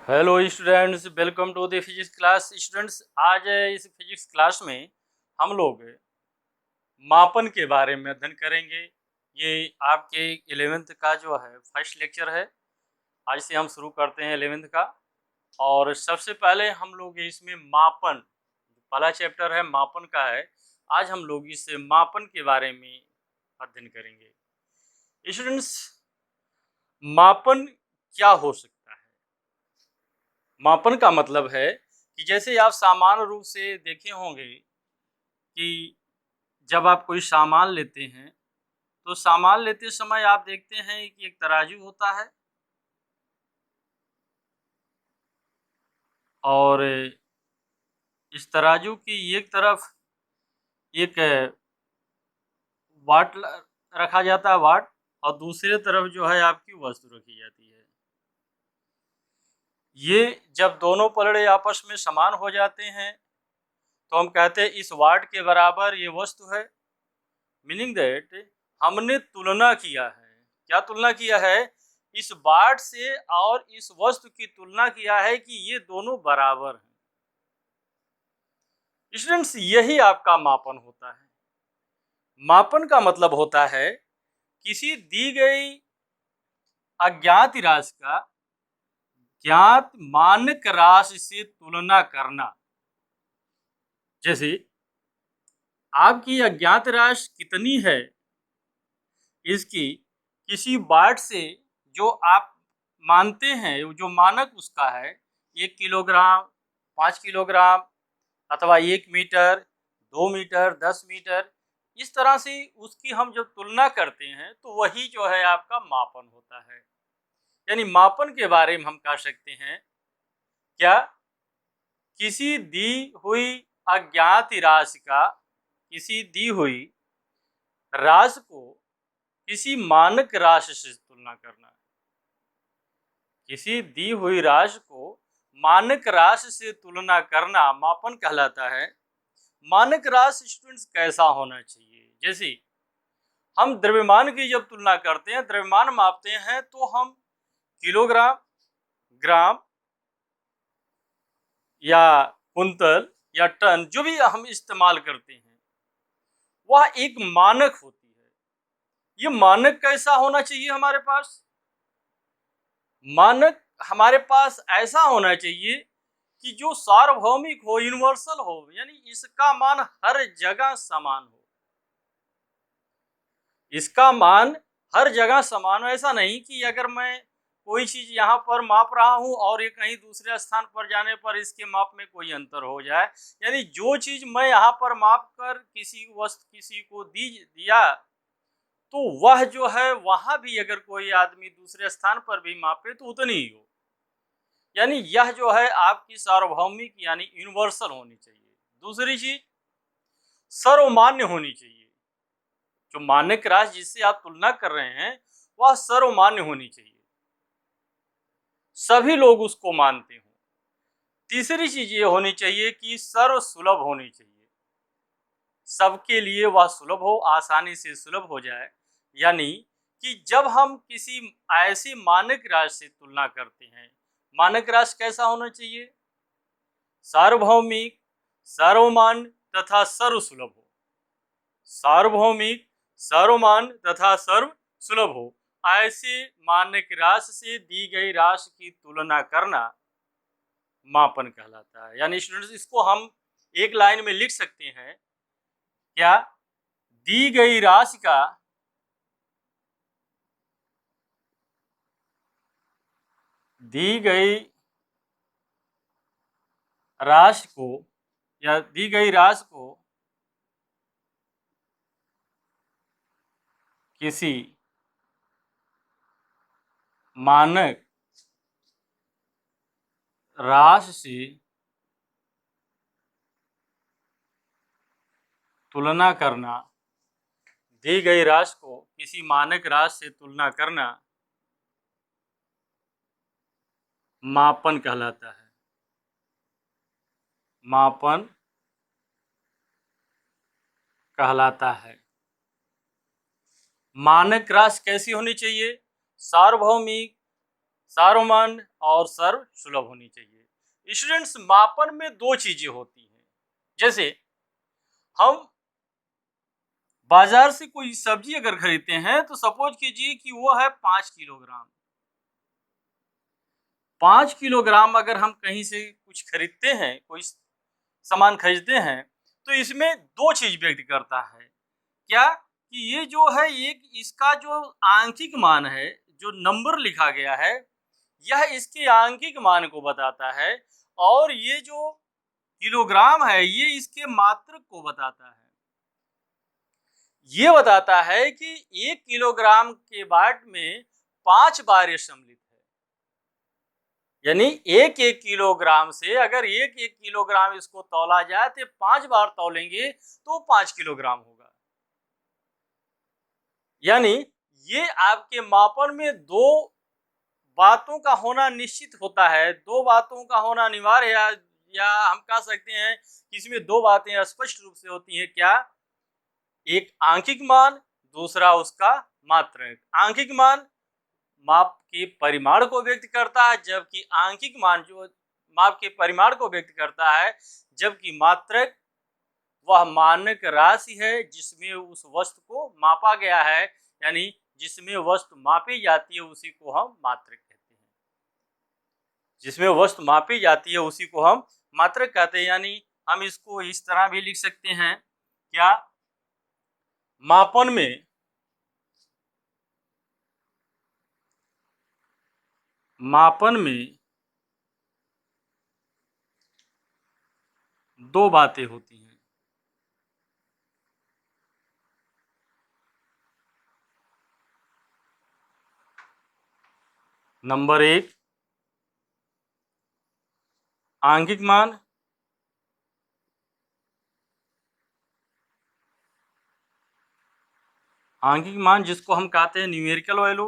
Hello students, welcome to the physics class. Students, आज इस physics class में हम लोग मापन के बारे में अध्ययन करेंगे। ये आपके 11th का जो है फर्स्ट लेक्चर है। आज से हम शुरू करते हैं 11th का। और सबसे पहले हम लोग इसमें मापन, पहला चैप्टर है मापन का है। आज हम लोग इस मापन के बारे में अध्ययन करेंगे। स्टूडेंट्स, मापन क्या हो सकता है? मापन का मतलब है कि जैसे आप सामान्य रूप से देखे होंगे कि जब आप कोई सामान लेते हैं तो सामान लेते समय आप देखते हैं कि एक तराजू होता है और इस तराजू की एक तरफ एक वाट रखा जाता है, वाट, और दूसरे तरफ जो है आपकी वस्तु रखी जाती है। ये जब दोनों पलड़े आपस में समान हो जाते हैं तो हम कहते हैं इस वाट के बराबर ये वस्तु है। मीनिंग दैट हमने तुलना किया है। क्या तुलना किया है? इस वाट से और इस वस्तु की तुलना किया है कि ये दोनों बराबर हैं। स्टूडेंट्स, यही आपका मापन होता है। मापन का मतलब होता है किसी दी गई अज्ञात राशि का ज्ञात मानक राशि से तुलना करना। जैसे आपकी अज्ञात राशि कितनी है, इसकी किसी वाट से जो आप मानते हैं, जो मानक उसका है 1 किलोग्राम, 5 किलोग्राम, अथवा 1 मीटर, 2 मीटर, 10 मीटर, इस तरह से उसकी हम जब तुलना करते हैं तो वही जो है आपका मापन होता है। यानी मापन के बारे में हम कह सकते हैं क्या, किसी दी हुई अज्ञात राशि का, किसी दी हुई राशि को किसी मानक राशि से तुलना करना। किसी दी हुई राशि को मानक राशि से तुलना करना मापन कहलाता है। मानक राशि स्टूडेंट्स कैसा होना चाहिए? जैसे हम द्रव्यमान की जब तुलना करते हैं, द्रव्यमान मापते हैं, तो हम किलोग्राम, ग्राम या कुंतल या टन जो भी हम इस्तेमाल करते हैं वह एक मानक होती है। ये मानक कैसा होना चाहिए हमारे पास? मानक हमारे पास ऐसा होना चाहिए कि जो सार्वभौमिक हो, यूनिवर्सल हो, यानी इसका मान हर जगह समान हो। इसका मान हर जगह समान हो। ऐसा नहीं कि अगर मैं कोई चीज यहाँ पर माप रहा हूँ और ये कहीं दूसरे स्थान पर जाने पर इसके माप में कोई अंतर हो जाए। यानी जो चीज मैं यहाँ पर माप कर किसी वस्तु किसी को दिया तो वह जो है वहां भी अगर कोई आदमी दूसरे स्थान पर भी मापे तो उतनी ही हो। यानी यह जो है आपकी सार्वभौमिक यानी यूनिवर्सल होनी चाहिए। दूसरी चीज सर्वमान्य होनी चाहिए। जो मानक राशि जिससे आप तुलना कर रहे हैं वह सर्वमान्य होनी चाहिए, सभी लोग उसको मानते हो। तीसरी चीज ये होनी चाहिए कि सर्व सुलभ होनी चाहिए। सबके लिए वह सुलभ हो, आसानी से सुलभ हो जाए। यानी कि जब हम किसी ऐसी मानक राशि से तुलना करते हैं, मानक राशि कैसा होना चाहिए? सार्वभौमिक, सर्वमान्य तथा सर्व सुलभ हो। सार्वभौमिक, सर्वमान्य तथा सर्व सुलभ हो। ऐसे मानक राशि से दी गई राशि की तुलना करना मापन कहलाता है। यानी स्टूडेंट्स, इसको हम एक लाइन में लिख सकते हैं क्या, दी गई राशि का दी गई राशि को या दी गई राशि को किसी मानक राशि से तुलना करना, दी गई राशि को किसी मानक राशि से तुलना करना मापन कहलाता है। मापन कहलाता है। मानक राशि कैसी होनी चाहिए? सार्वभौमिक, सार्वमान्य और सर्व सुलभ होनी चाहिए। स्टूडेंट्स, मापन में दो चीजें होती हैं। जैसे हम बाजार से कोई सब्जी अगर खरीदते हैं तो सपोज कीजिए कि वो है 5 किलोग्राम। 5 किलोग्राम अगर हम कहीं से कुछ खरीदते हैं, कोई सामान खरीदते हैं, तो इसमें दो चीज व्यक्त करता है। क्या कि ये जो है, एक इसका जो आंकिक मान है, जो नंबर लिखा गया है, यह इसके आंकिक मान को बताता है, और ये जो किलोग्राम है ये इसके मात्रक को बताता है। ये बताता है कि 1 किलोग्राम के बाट में 5 बार सम्मिलित है, यानी एक किलोग्राम से अगर एक किलोग्राम इसको तौला जाए तो 5 बार तौलेंगे तो 5 किलोग्राम होगा। यानी ये आपके मापन में दो बातों का होना निश्चित होता है, दो बातों का होना अनिवार्य है, या हम कह सकते हैं कि इसमें दो बातें स्पष्ट रूप से होती हैं। क्या? एक आंकिक मान, दूसरा उसका मात्रक। आंकिक मान माप के परिमाण को व्यक्त करता है, जबकि आंकिक मान जो माप के परिमाण को व्यक्त करता है, जबकि मात्रक वह मानक राशि है जिसमें उस वस्तु को मापा गया है, यानी जिसमें वस्तु मापी जाती है उसी को हम मात्रक कहते हैं। जिसमें वस्तु मापी जाती है उसी को हम मात्रक कहते हैं। यानी हम इसको इस तरह भी लिख सकते हैं। क्या? मापन में दो बातें होती हैं। नंबर एक, आंकिक मान, आंकिक मान जिसको हम कहते हैं न्यूमेरिकल वैल्यू।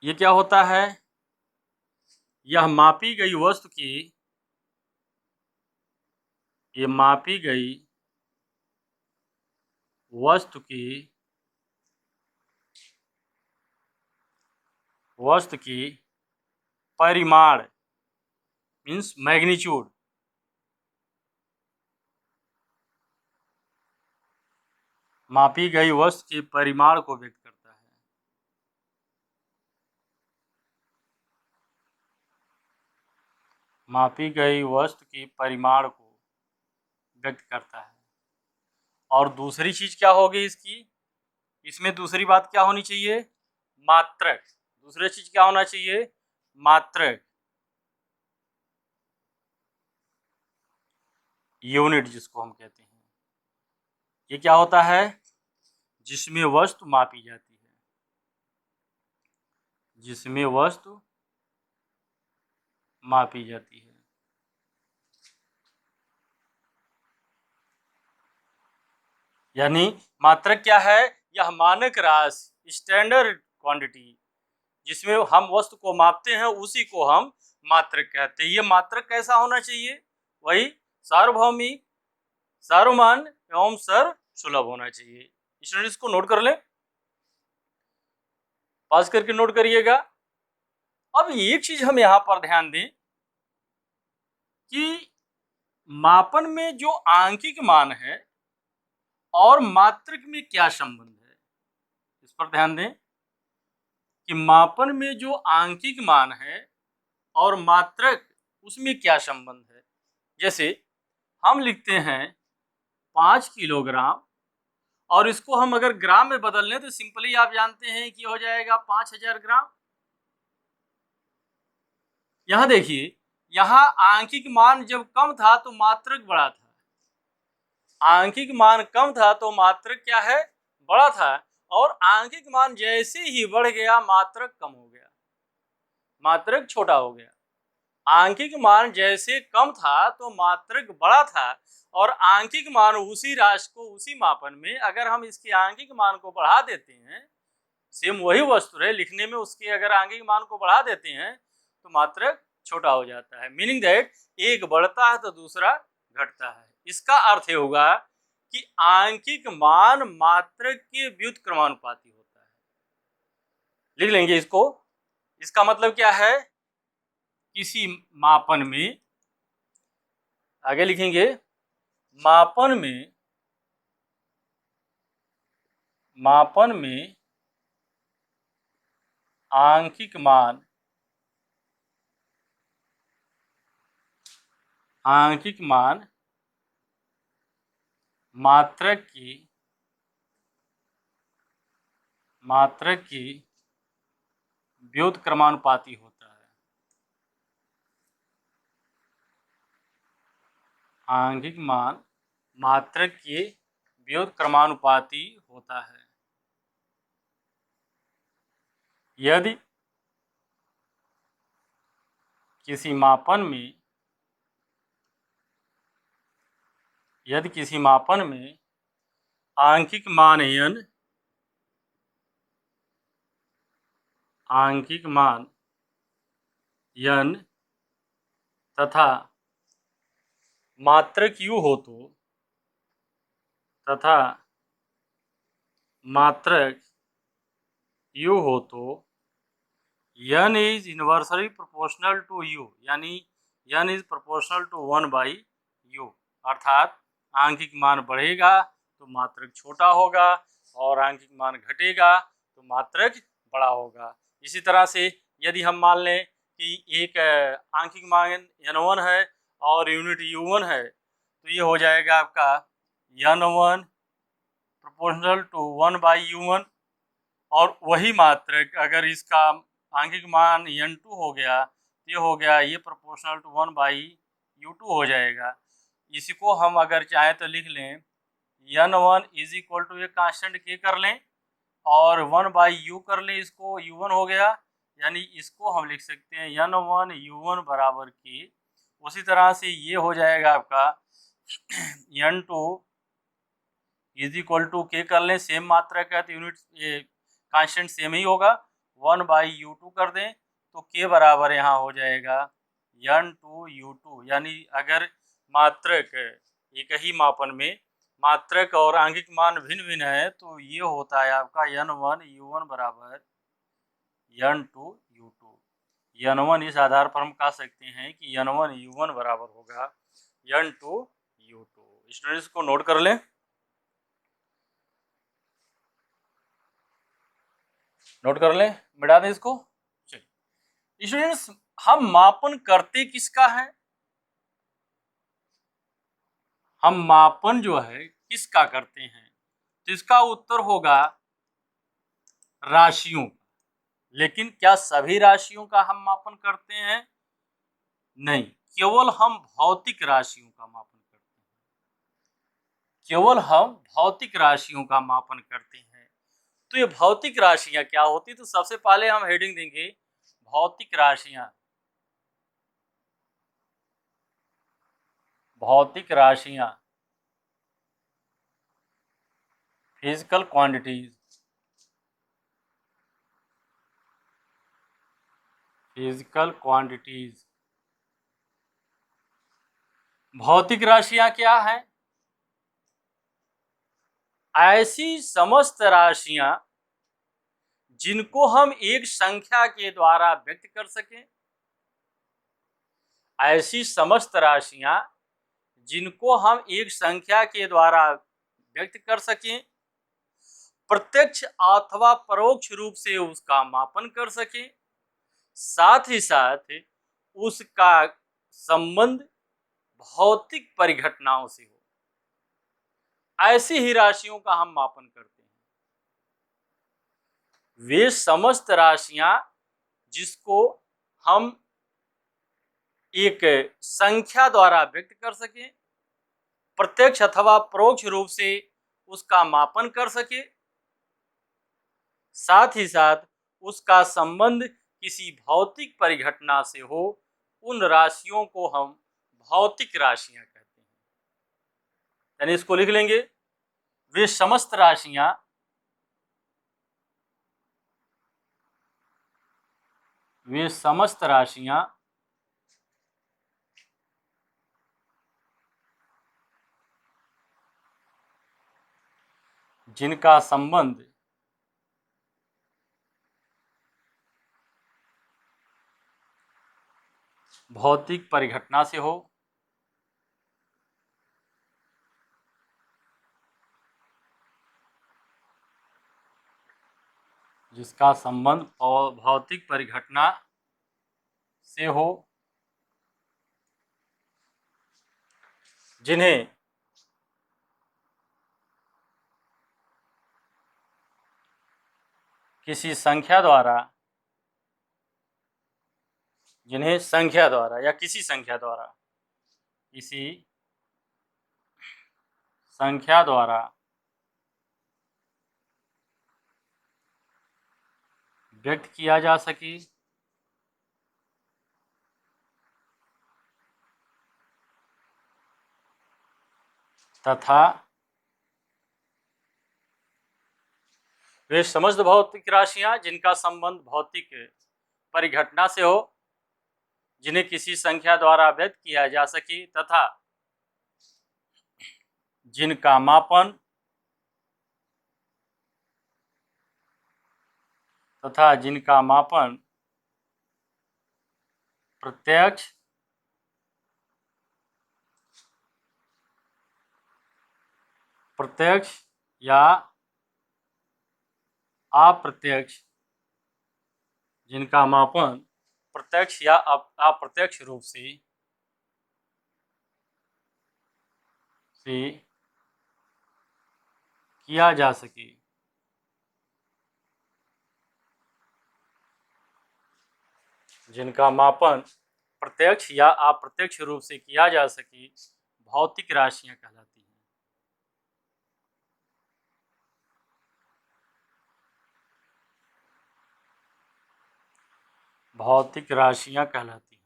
ये क्या होता है? यह मापी गई वस्तु की, ये मापी गई वस्तु की परिमाण मीन्स मैग्नीट्यूड, मापी गई वस्तु के परिमाण को व्यक्त करता है। मापी गई वस्तु के परिमाण को व्यक्त करता है। और दूसरी चीज क्या होगी इसकी? इसमें दूसरी बात क्या होनी चाहिए? मात्रक। दूसरी चीज क्या होना चाहिए? मात्रक, यूनिट जिसको हम कहते हैं। ये क्या होता है? जिसमें वस्तु मापी जाती है, जिसमें वस्तु मापी जाती है। यानी मात्रक क्या है? यह मानक राशि, स्टैंडर्ड क्वांटिटी, जिसमें हम वस्तु को मापते हैं उसी को हम मात्रक कहते हैं। ये मात्रक कैसा होना चाहिए? वही सार्वभौमिक, सार्वमान एवं सर्व सुलभ होना चाहिए। स्टूडेंट्स को नोट कर लें, पास करके नोट करिएगा। अब एक चीज हम यहां पर ध्यान दें कि मापन में जो आंकिक मान है और मात्रक में क्या संबंध है, इस पर ध्यान दें कि मापन में जो आंकिक मान है और मात्रक, उसमें क्या संबंध है। जैसे हम लिखते हैं 5 किलोग्राम, और इसको हम अगर ग्राम में बदल लें तो सिंपली आप जानते हैं कि हो जाएगा 5000 ग्राम। यहां देखिए, यहां आंकिक मान जब कम था तो मात्रक बड़ा था, आंकिक मान कम था तो मात्रक क्या है? बड़ा था। और आंकिक मान जैसे ही बढ़ गया मात्रक कम हो गया, मात्रक छोटा हो गया। आंकिक मान जैसे कम था तो मात्रक बड़ा था, और आंकिक मान उसी राशि को, उसी मापन में अगर हम इसके आंकिक मान को बढ़ा देते हैं, सेम वही वस्तु है, लिखने में उसके अगर आंकिक मान को बढ़ा देते हैं तो मात्रक छोटा हो जाता है। मीनिंग दैट एक बढ़ता है तो दूसरा घटता है। इसका अर्थ ये होगा कि आंकिक मान मात्रक के व्युत्क्रमानुपाती होता है। लिख लेंगे इसको। इसका मतलब क्या है? किसी मापन में, आगे लिखेंगे, मापन में आंकिक मान मात्रक की व्युत्क्रमानुपाती होता है। आंकिक मान मात्रक के व्युत्क्रमानुपाती होता है। यदि किसी मापन में आंकिक मान n तथा मात्रक u हो तो n is inversely proportional to u, यानी n is proportional to 1/u, अर्थात आंकिक मान बढ़ेगा तो मात्रक छोटा होगा और आंकिक मान घटेगा तो मात्रक बड़ा होगा। इसी तरह से यदि हम मान लें कि एक आंकिक मान n1 है और यूनिट u1 है, तो ये हो जाएगा आपका n1 प्रोपोर्शनल टू 1/u1, और वही मात्रक अगर इसका आंकिक मान n2 हो गया, ये हो गया ये प्रोपोर्शनल टू 1/u2 हो जाएगा। इसी को हम अगर चाहें तो लिख लें n1 इज इक्वल टू, एक कांस्टेंट k कर लें और 1/u कर लें, इसको u1 हो गया, यानी इसको हम लिख सकते हैं n1 u1 बराबर k। उसी तरह से ये हो जाएगा आपका n2 is equal to k कर लें, सेम मात्रा का तो यूनिट ये कांस्टेंट सेम ही होगा, 1/u2 कर दें तो k बराबर यहाँ हो जाएगा n2u2। यानी अगर मात्रक एक ही मापन में मात्रक और आंकिक मान भिन्न भिन्न है तो ये होता है आपका n1 u1 बराबर n2u2। n1 इस आधार पर हम कह सकते हैं कि n1 u1 बराबर होगा n2u2। स्टूडेंट्स को नोट कर लें, मिटा दें इसको। चलिए स्टूडेंट्स, हम मापन करते किसका है? हम मापन जो है किसका करते हैं? तो इसका उत्तर होगा राशियों का। लेकिन क्या सभी राशियों का हम मापन करते हैं? नहीं, केवल हम भौतिक राशियों का मापन करते हैं। केवल हम भौतिक राशियों का मापन करते हैं। तो ये भौतिक राशियां क्या होती? तो सबसे पहले हम हेडिंग देंगे भौतिक राशियां। भौतिक राशियां, फिजिकल क्वांटिटीज। Physical quantities. भौतिक राशियां क्या है? ऐसी समस्त राशियां जिनको हम एक संख्या के द्वारा व्यक्त कर सकें। ऐसी समस्त राशियां जिनको हम एक संख्या के द्वारा व्यक्त कर सकें, प्रत्यक्ष अथवा परोक्ष रूप से उसका मापन कर सकें, साथ ही साथ उसका संबंध भौतिक परिघटनाओं से हो, ऐसी ही राशियों का हम मापन करते हैं। वे समस्त राशियां जिसको हम एक संख्या द्वारा व्यक्त कर सकें, प्रत्यक्ष अथवा परोक्ष रूप से उसका मापन कर सके, साथ ही साथ उसका संबंध किसी भौतिक परिघटना से हो, उन राशियों को हम भौतिक राशियां कहते हैं। यानी इसको लिख लेंगे, वे समस्त राशियां जिनका संबंध भौतिक परिघटना से हो, जिसका संबंध भौतिक परिघटना से हो, जिन्हें किसी संख्या द्वारा या किसी संख्या द्वारा व्यक्त किया जा सके तथा वे समस्त भौतिक राशियां जिनका संबंध भौतिक परिघटना से हो, जिन्हें किसी संख्या द्वारा व्यक्त किया जा सके तथा जिनका मापन प्रत्यक्ष या अप्रत्यक्ष जिनका मापन प्रत्यक्ष या अप्रत्यक्ष रूप से किया जा सके, जिनका मापन प्रत्यक्ष या अप्रत्यक्ष रूप से किया जा सके, भौतिक राशियां कहलाती हैं। भौतिक राशियां कहलाती हैं।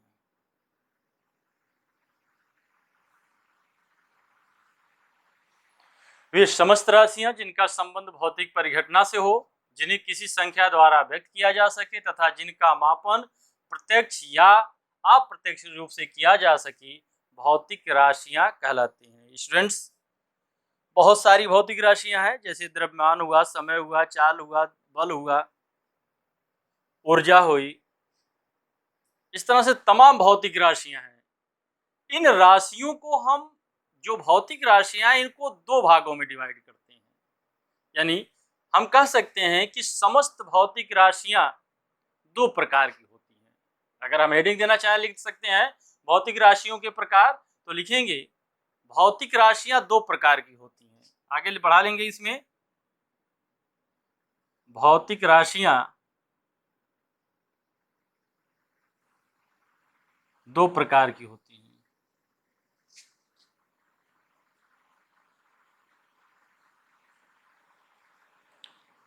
वे समस्त राशियां जिनका संबंध भौतिक परिघटना से हो, जिन्हें किसी संख्या द्वारा व्यक्त किया जा सके तथा जिनका मापन प्रत्यक्ष या अप्रत्यक्ष रूप से किया जा सके, भौतिक राशियां कहलाती हैं। स्टूडेंट्स, बहुत सारी भौतिक राशियां हैं, जैसे द्रव्यमान हुआ, समय हुआ, चाल हुआ, बल हुआ, ऊर्जा हुई, इस तरह से तमाम भौतिक राशियां हैं। इन राशियों को हम, जो भौतिक राशियां हैं, इनको दो भागों में डिवाइड करते हैं। यानी हम कह सकते हैं कि समस्त भौतिक राशियां दो प्रकार की होती हैं। अगर हम हेडिंग देना चाहें लिख सकते हैं भौतिक राशियों के प्रकार, तो लिखेंगे भौतिक राशियां दो प्रकार की होती हैं। आगे बढ़ा लेंगे इसमें, भौतिक राशियां दो प्रकार की होती हैं।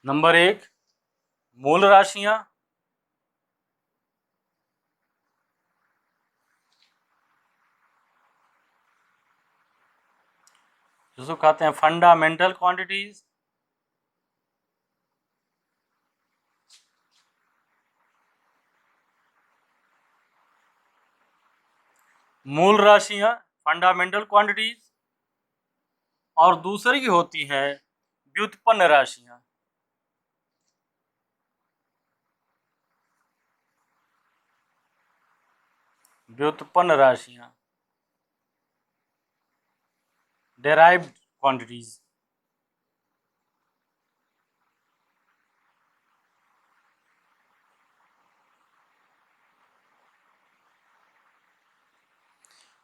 नंबर 1, मूल राशियां, जिसको कहते हैं फंडामेंटल क्वांटिटीज। मूल राशियां फंडामेंटल क्वांटिटीज, और दूसरी होती है व्युत्पन्न राशियां। व्युत्पन्न राशियां डेराइव्ड क्वांटिटीज।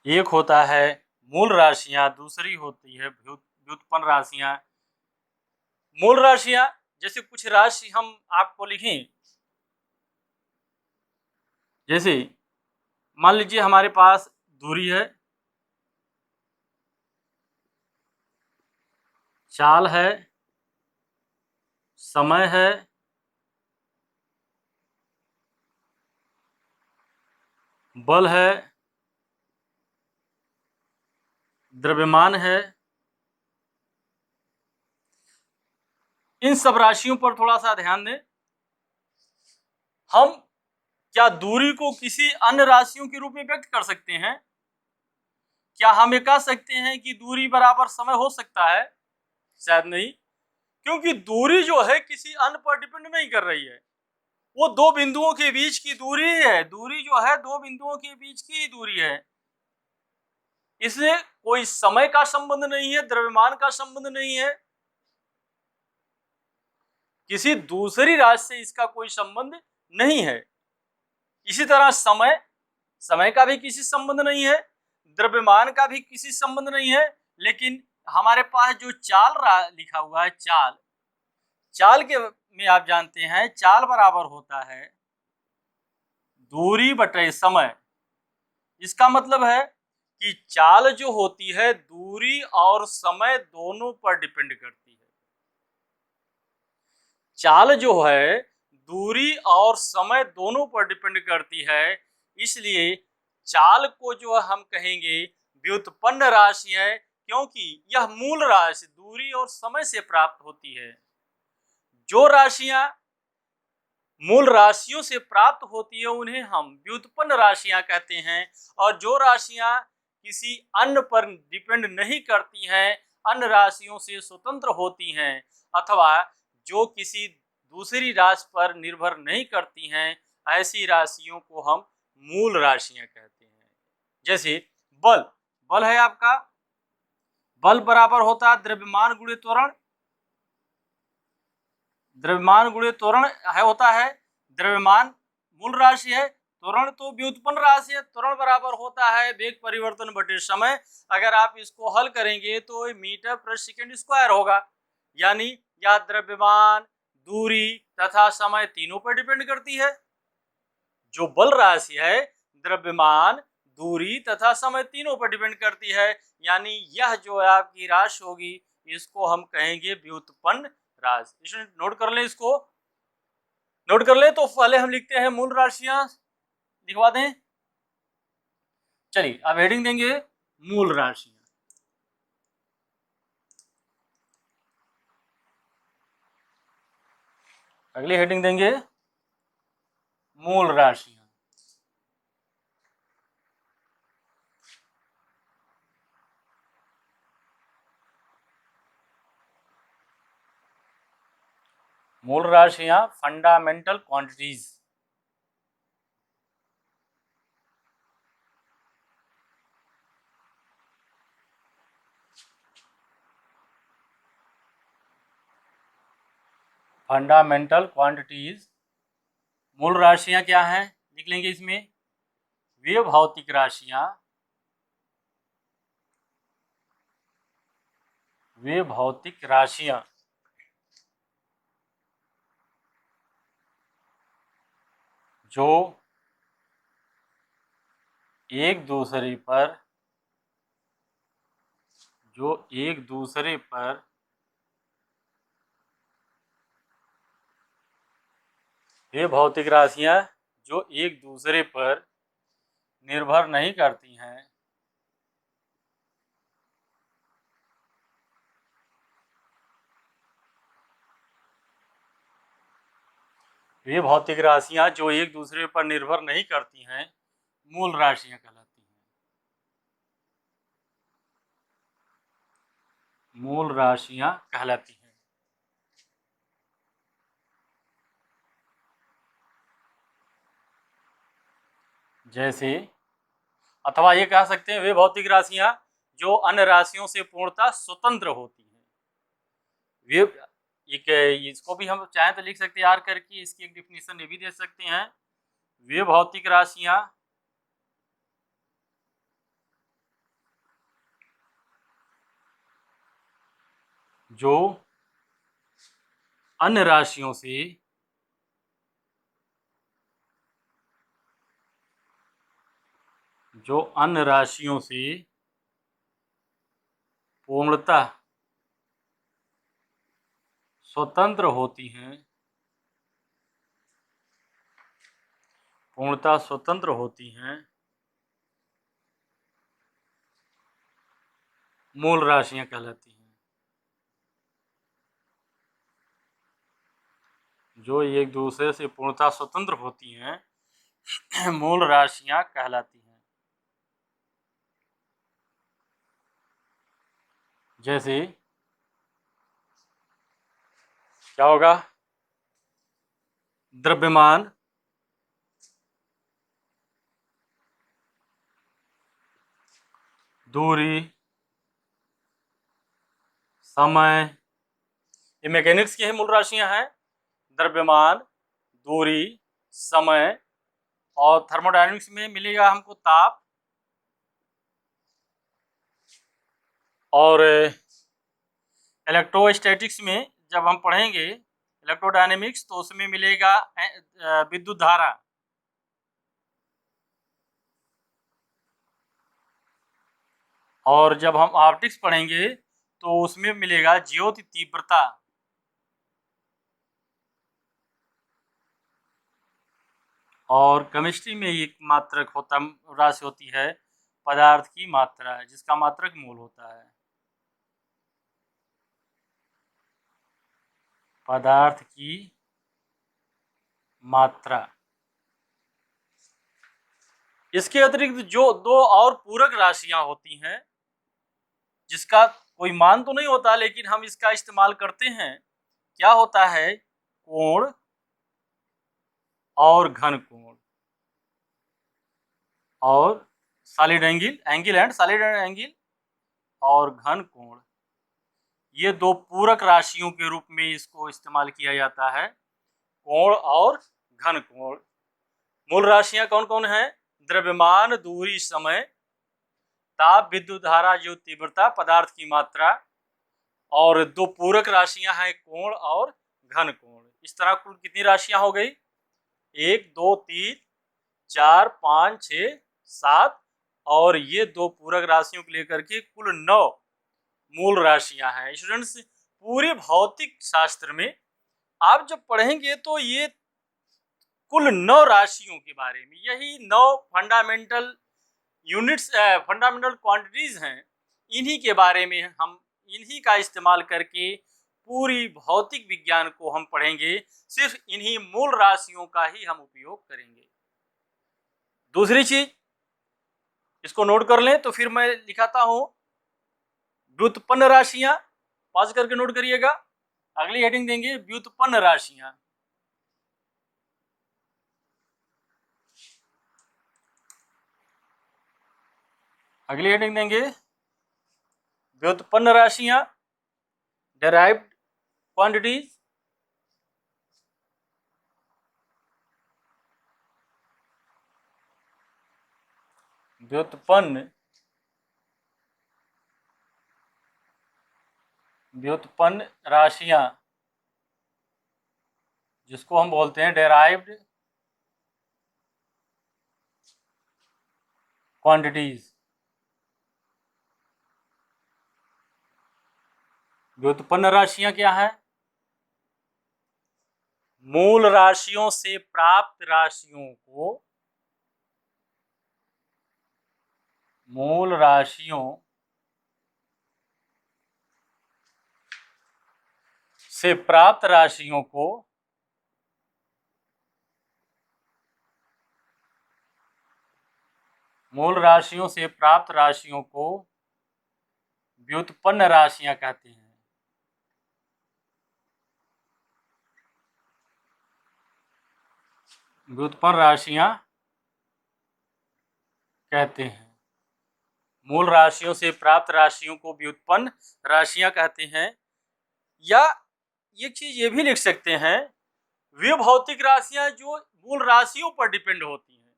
एक होता है मूल राशियां, दूसरी होती है व्युत्पन्न राशियां। मूल राशियां, जैसे कुछ राशि हम आपको लिखें, जैसे मान लीजिए हमारे पास दूरी है, चाल है, समय है, बल है, द्रव्यमान है। इन सब राशियों पर थोड़ा सा ध्यान दें। हम क्या दूरी को किसी अन्य राशियों के रूप में व्यक्त कर सकते हैं? क्या हम ये कह सकते हैं कि दूरी बराबर समय हो सकता है? शायद नहीं, क्योंकि दूरी जो है किसी अन्य पर डिपेंड नहीं कर रही है, वो दो बिंदुओं के बीच की दूरी है। दूरी जो है दो बिंदुओं के बीच की ही दूरी है, इसलिए कोई समय का संबंध नहीं है, द्रव्यमान का संबंध नहीं है, किसी दूसरी राशि से इसका कोई संबंध नहीं है। इसी तरह समय का भी किसी संबंध नहीं है, द्रव्यमान का भी किसी संबंध नहीं है। लेकिन हमारे पास जो चाल लिखा हुआ है, चाल के में आप जानते हैं चाल बराबर होता है दूरी बटे समय। इसका मतलब है कि चाल जो होती है दूरी और समय दोनों पर डिपेंड करती है। चाल जो है दूरी और समय दोनों पर डिपेंड करती है, इसलिए चाल को जो हम कहेंगे व्युत्पन्न राशि है, क्योंकि यह मूल राशि दूरी और समय से प्राप्त होती है। जो राशियां मूल राशियों से प्राप्त होती है उन्हें हम व्युत्पन्न राशियां कहते हैं, और जो राशियां किसी अन्य पर डिपेंड नहीं करती हैं, अन्य राशियों से स्वतंत्र होती हैं, अथवा जो किसी दूसरी राशि पर निर्भर नहीं करती हैं, ऐसी राशियों को हम मूल राशियां कहते हैं। जैसे बल है आपका, बल बराबर होता है द्रव्यमान गुणे त्वरण। द्रव्यमान गुणे त्वरण होता है, द्रव्यमान मूल राशि है, त्वरण तो व्युत्पन्न राशि है। त्वरण बराबर होता है वेग परिवर्तन बटे समय। अगर आप इसको हल करेंगे तो मीटर प्रति सेकंड स्क्वायर होगा, यानी यह द्रव्यमान, दूरी तथा समय तीनों पर डिपेंड करती है। जो बल राशि है द्रव्यमान, दूरी तथा समय तीनों पर डिपेंड करती है, यानी यह जो आपकी राशि होगी इसको हम कहेंगे व्युत्पन्न राशि। इसमें नोट कर लें, इसको नोट कर लें। तो पहले हम लिखते हैं मूल राशियां, लिखवा दें। चलिए अब हेडिंग देंगे मूल राशियां। अगली हेडिंग देंगे मूल राशियां। मूल राशियां फंडामेंटल क्वांटिटीज। फंडामेंटल क्वांटिटीज मूल राशियां क्या हैं लिख लेंगे इसमें। वे भौतिक राशियां, वे भौतिक राशियां जो एक दूसरे पर वे भौतिक राशियां जो एक दूसरे पर निर्भर नहीं करती हैं, वे भौतिक राशियां जो एक दूसरे पर निर्भर नहीं करती हैं मूल राशियां कहलाती हैं। मूल राशियां कहलाती हैं। जैसे, अथवा ये कह सकते हैं वे भौतिक राशियां जो अन्य राशियों से पूर्णतः स्वतंत्र होती हैं। वे एक, इसको भी हम चाहें तो लिख सकते हैं आर करके, इसकी एक डिफिनेशन ये भी दे सकते हैं। वे भौतिक राशियां जो अन्य राशियों से पूर्णतः स्वतंत्र होती हैं, मूल राशियां कहलाती हैं। जो एक दूसरे से पूर्णतः स्वतंत्र होती हैं मूल राशियां कहलाती हैं। जैसे क्या होगा? द्रव्यमान दूरी समय, ये मैकेनिक्स की है मूल राशियां हैं। द्रव्यमान दूरी समय, और थर्मोडायनेमिक्स में मिलेगा हमको ताप, और इलेक्ट्रोस्टैटिक्स में जब हम पढ़ेंगे इलेक्ट्रोडायनेमिक्स तो उसमें मिलेगा विद्युत धारा। और जब हम ऑप्टिक्स पढ़ेंगे तो उसमें मिलेगा ज्योति तीव्रता। और केमिस्ट्री में एक मात्रक होता राशि होती है पदार्थ की मात्रा, जिसका मात्रक मोल होता है। पदार्थ की मात्रा। इसके अतिरिक्त जो दो और पूरक राशियां होती हैं, जिसका कोई मान तो नहीं होता लेकिन हम इसका इस्तेमाल करते हैं, क्या होता है? कोण और घन कोण, और solid angle, angle and solid angle, और घन कोण। ये दो पूरक राशियों के रूप में इसको इस्तेमाल किया जाता है, कोण और घन कोण। मूल राशियां कौन कौन है? द्रव्यमान दूरी समय, ताप विद्युत धारा जो तीव्रता पदार्थ की मात्रा, और दो पूरक राशियां हैं कोण और घन कोण। इस तरह कुल कितनी राशियां हो गई? 1 2 3 4 5 6 7, और ये दो पूरक राशियों को लेकर के कुल 9 मूल राशियां हैं। स्टूडेंट्स, पूरे भौतिक शास्त्र में आप जब पढ़ेंगे तो ये कुल 9 राशियों के बारे में, यही 9 फंडामेंटल यूनिट्स, फंडामेंटल क्वांटिटीज हैं, इन्हीं के बारे में हम इन्हीं का इस्तेमाल करके पूरी भौतिक विज्ञान को हम पढ़ेंगे। सिर्फ इन्हीं मूल राशियों का ही हम उपयोग करेंगे। दूसरी चीज, इसको नोट कर लें तो फिर मैं लिखाता हूं व्युत्पन्न राशियां, पॉज करके नोट करिएगा। अगली हेडिंग देंगे व्युत्पन्न राशियां। अगली हेडिंग देंगे व्युत्पन्न राशियां, डेराइव्ड क्वांटिटीज। व्युत्पन्न राशियां, जिसको हम बोलते हैं डेराइव्ड क्वांटिटीज। व्युत्पन्न राशियां क्या है? मूल राशियों से प्राप्त राशियों को, मूल राशियों से प्राप्त राशियों को मूल राशियों से प्राप्त राशियों को व्युत्पन्न राशियां कहते हैं। व्युत्पन्न राशियां कहते हैं। मूल राशियों से प्राप्त राशियों को व्युत्पन्न राशियां कहते हैं। या एक चीज ये भी लिख सकते हैं, वे भौतिक राशियां जो मूल राशियों पर डिपेंड होती हैं।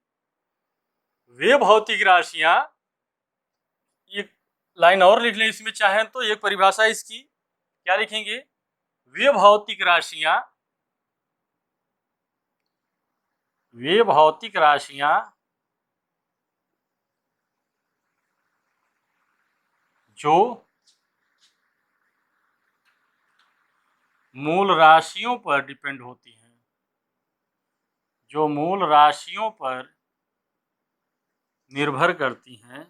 वे भौतिक राशियां, एक लाइन और लिख लें इसमें चाहें तो, एक परिभाषा इसकी क्या लिखेंगे? वे भौतिक राशियां, वे भौतिक राशियां जो मूल राशियों पर डिपेंड होती हैं, जो मूल राशियों पर निर्भर करती हैं,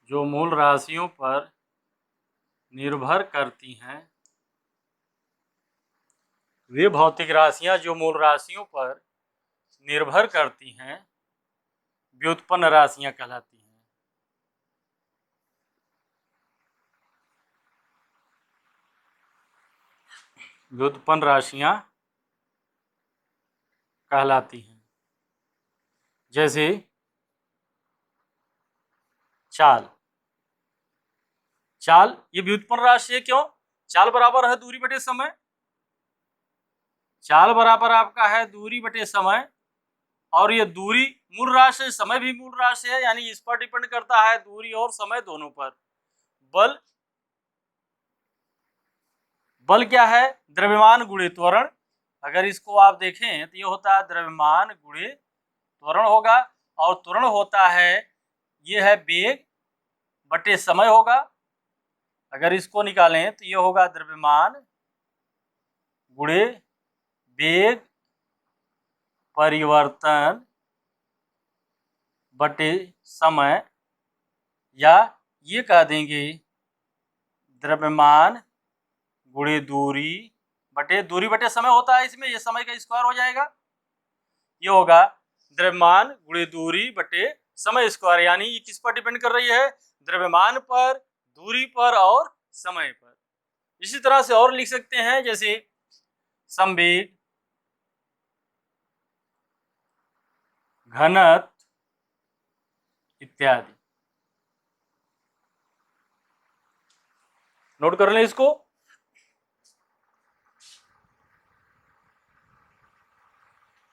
जो मूल राशियों पर निर्भर करती हैं, वे भौतिक राशियां जो मूल राशियों पर निर्भर करती हैं व्युत्पन्न राशियां कहलाती हैं। . व्युत्पन्न राशियां कहलाती हैं। जैसे चाल, चाल ये व्युत्पन्न राशि है। क्यों? चाल बराबर है दूरी बटे समय। चाल बराबर आपका है दूरी बटे समय, और ये दूरी मूल राशि है, समय भी मूल राशि है, यानी इस पर डिपेंड करता है दूरी और समय दोनों पर। बल, बल क्या है? द्रव्यमान गुणे त्वरण। अगर इसको आप देखें तो ये होता है द्रव्यमान गुणे त्वरण होगा, और त्वरण होता है ये है वेग बटे समय होगा। अगर इसको निकालें तो ये होगा द्रव्यमान गुणे वेग परिवर्तन बटे समय, या ये कह देंगे द्रव्यमान गुणे दूरी बटे समय होता है इसमें, ये समय का स्क्वायर हो जाएगा। ये होगा द्रव्यमान गुणे दूरी बटे समय स्क्वायर, यानी ये किस पर डिपेंड कर रही है? द्रव्यमान पर, दूरी पर और समय पर। इसी तरह से और लिख सकते हैं, जैसे संवेग, घनत्व इत्यादि। नोट कर लें इसको।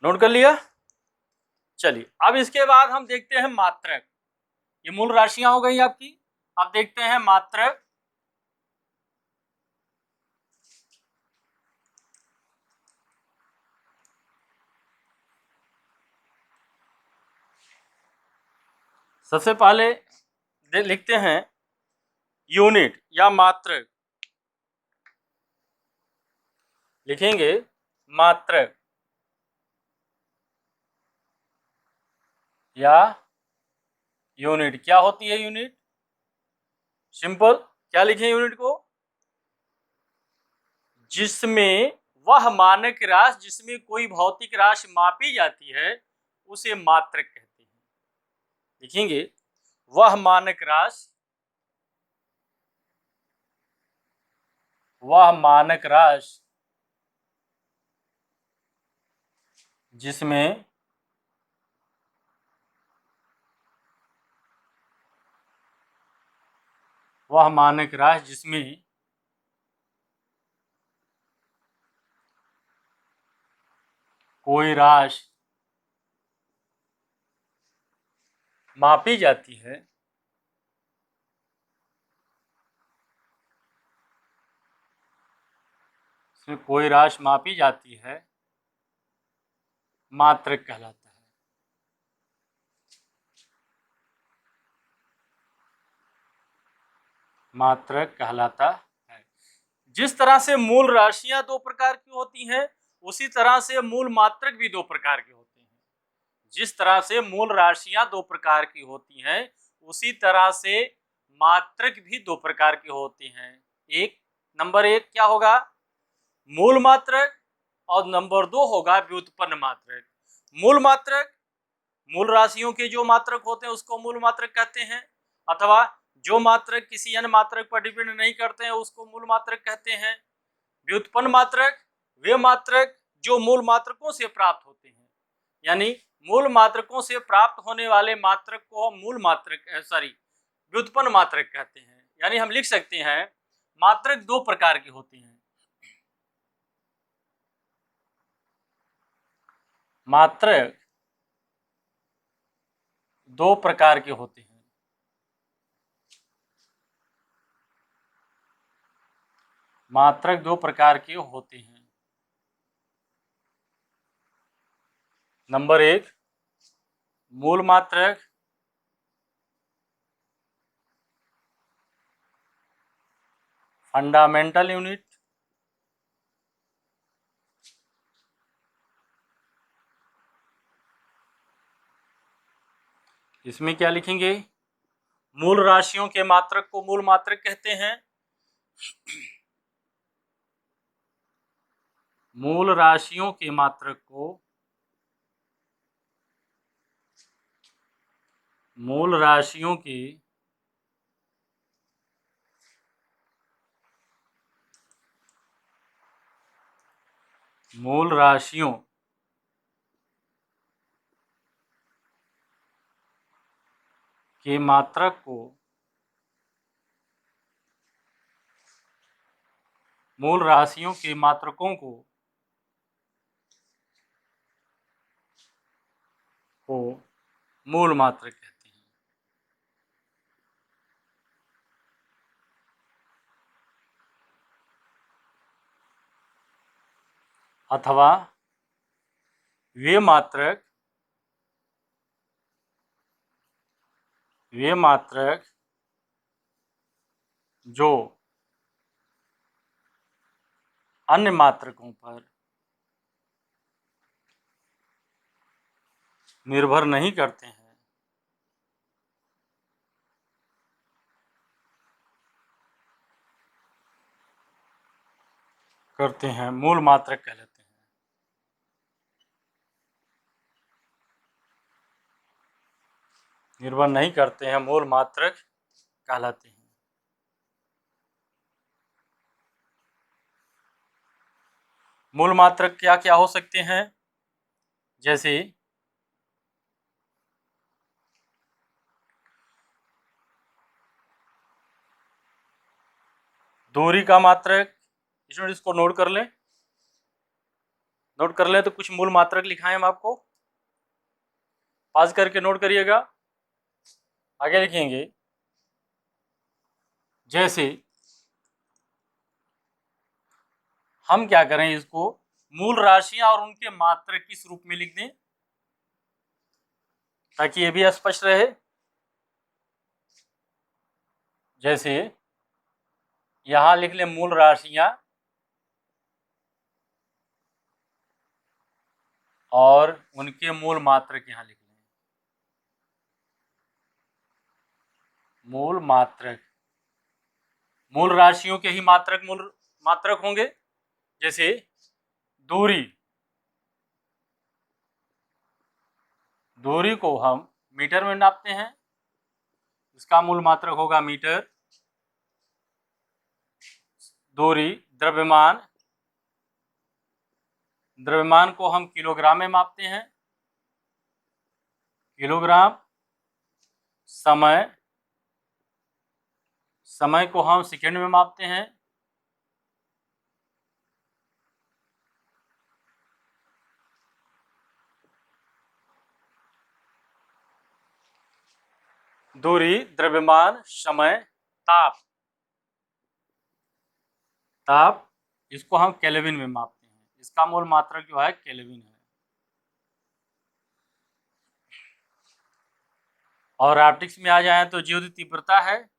नोट कर लिया? चलिए अब इसके बाद हम देखते हैं मात्रक। ये मूल राशियां हो गई आपकी। अब देखते हैं मात्रक। सबसे पहले लिखते हैं यूनिट या मात्रक। लिखेंगे मात्रक या यूनिट। क्या होती है यूनिट? सिंपल, क्या लिखें यूनिट को? जिसमें वह मानक राशि जिसमें कोई भौतिक राशि मापी जाती है उसे मात्रक कहते हैं। लिखेंगे वह मानक राशि, वह मानक राशि जिसमें वह मानक राशि जिसमें कोई राशि मापी जाती है इसमें कोई राशि मापी जाती है मात्रक कहलाता है। मात्रक कहलाता है। जिस तरह से मूल राशियां दो प्रकार की होती हैं, उसी तरह से मूल मात्रक भी दो प्रकार के होते हैं। जिस तरह से मूल राशियां दो प्रकार की होती हैं, उसी तरह से मात्रक भी दो प्रकार के होते हैं। नंबर एक क्या होगा? मूल मात्रक, और नंबर दो होगा व्युत्पन्न मात्रक। मूल मात्रक, मूल राशियों के जो मात्रक होते हैं उसको मूल मात्रक कहते हैं, अथवा जो मात्रक किसी अन्य मात्रक पर डिपेंड नहीं करते हैं उसको मूल मात्रक कहते हैं। व्युत्पन्न मात्रक वे मात्रक जो मूल मात्रकों से प्राप्त होते हैं, यानी मूल मात्रकों से प्राप्त होने वाले मात्रक को हम मूल मात्रक व्युत्पन्न मात्रक कहते हैं। यानी हम लिख सकते हैं मात्रक दो प्रकार के होते हैं। मात्रक दो प्रकार के होते हैं। मात्रक दो प्रकार के होते हैं। नंबर एक मूल मात्रक, फंडामेंटल यूनिट। इसमें क्या लिखेंगे? मूल राशियों के मात्रक को मूल मात्रक कहते हैं। मूल राशियों के मात्रक को मूल राशियों के मूल राशियों के मात्रक को मूल राशियों के मात्रकों को मूल मात्रक कहते हैं। अथवा वे मात्रक जो अन्य मात्रकों पर निर्भर नहीं करते हैं मूल मात्रक कहलाते हैं। निर्भर नहीं करते हैं मूल मात्रक कहलाते हैं। मूल मात्रक क्या क्या हो सकते हैं? जैसे दूरी का मात्रक, इसको नोट कर लें। तो कुछ मूल मात्रक लिखाएं हम आपको, पास करके नोट करिएगा। आगे लिखेंगे जैसे हम क्या करें, इसको मूल राशियां और उनके मात्रक किस रूप में लिख दें ताकि ये भी स्पष्ट रहे। जैसे यहां लिख लें मूल राशियां और उनके मूल मात्रक यहां लिख लें। मूल मात्रक, मूल राशियों के ही मूल मात्रक होंगे। जैसे दूरी को हम मीटर में नापते हैं, इसका मूल मात्रक होगा मीटर। दूरी, द्रव्यमान को हम किलोग्राम में मापते हैं, किलोग्राम। समय को हम सेकंड में मापते हैं, दूरी, द्रव्यमान, समय, ताप इसको हम केल्विन में मापते हैं, इसका मूल मात्रक जो है केल्विन है। और ऑप्टिक्स में आ जाए तो ज्योति तीव्रता है,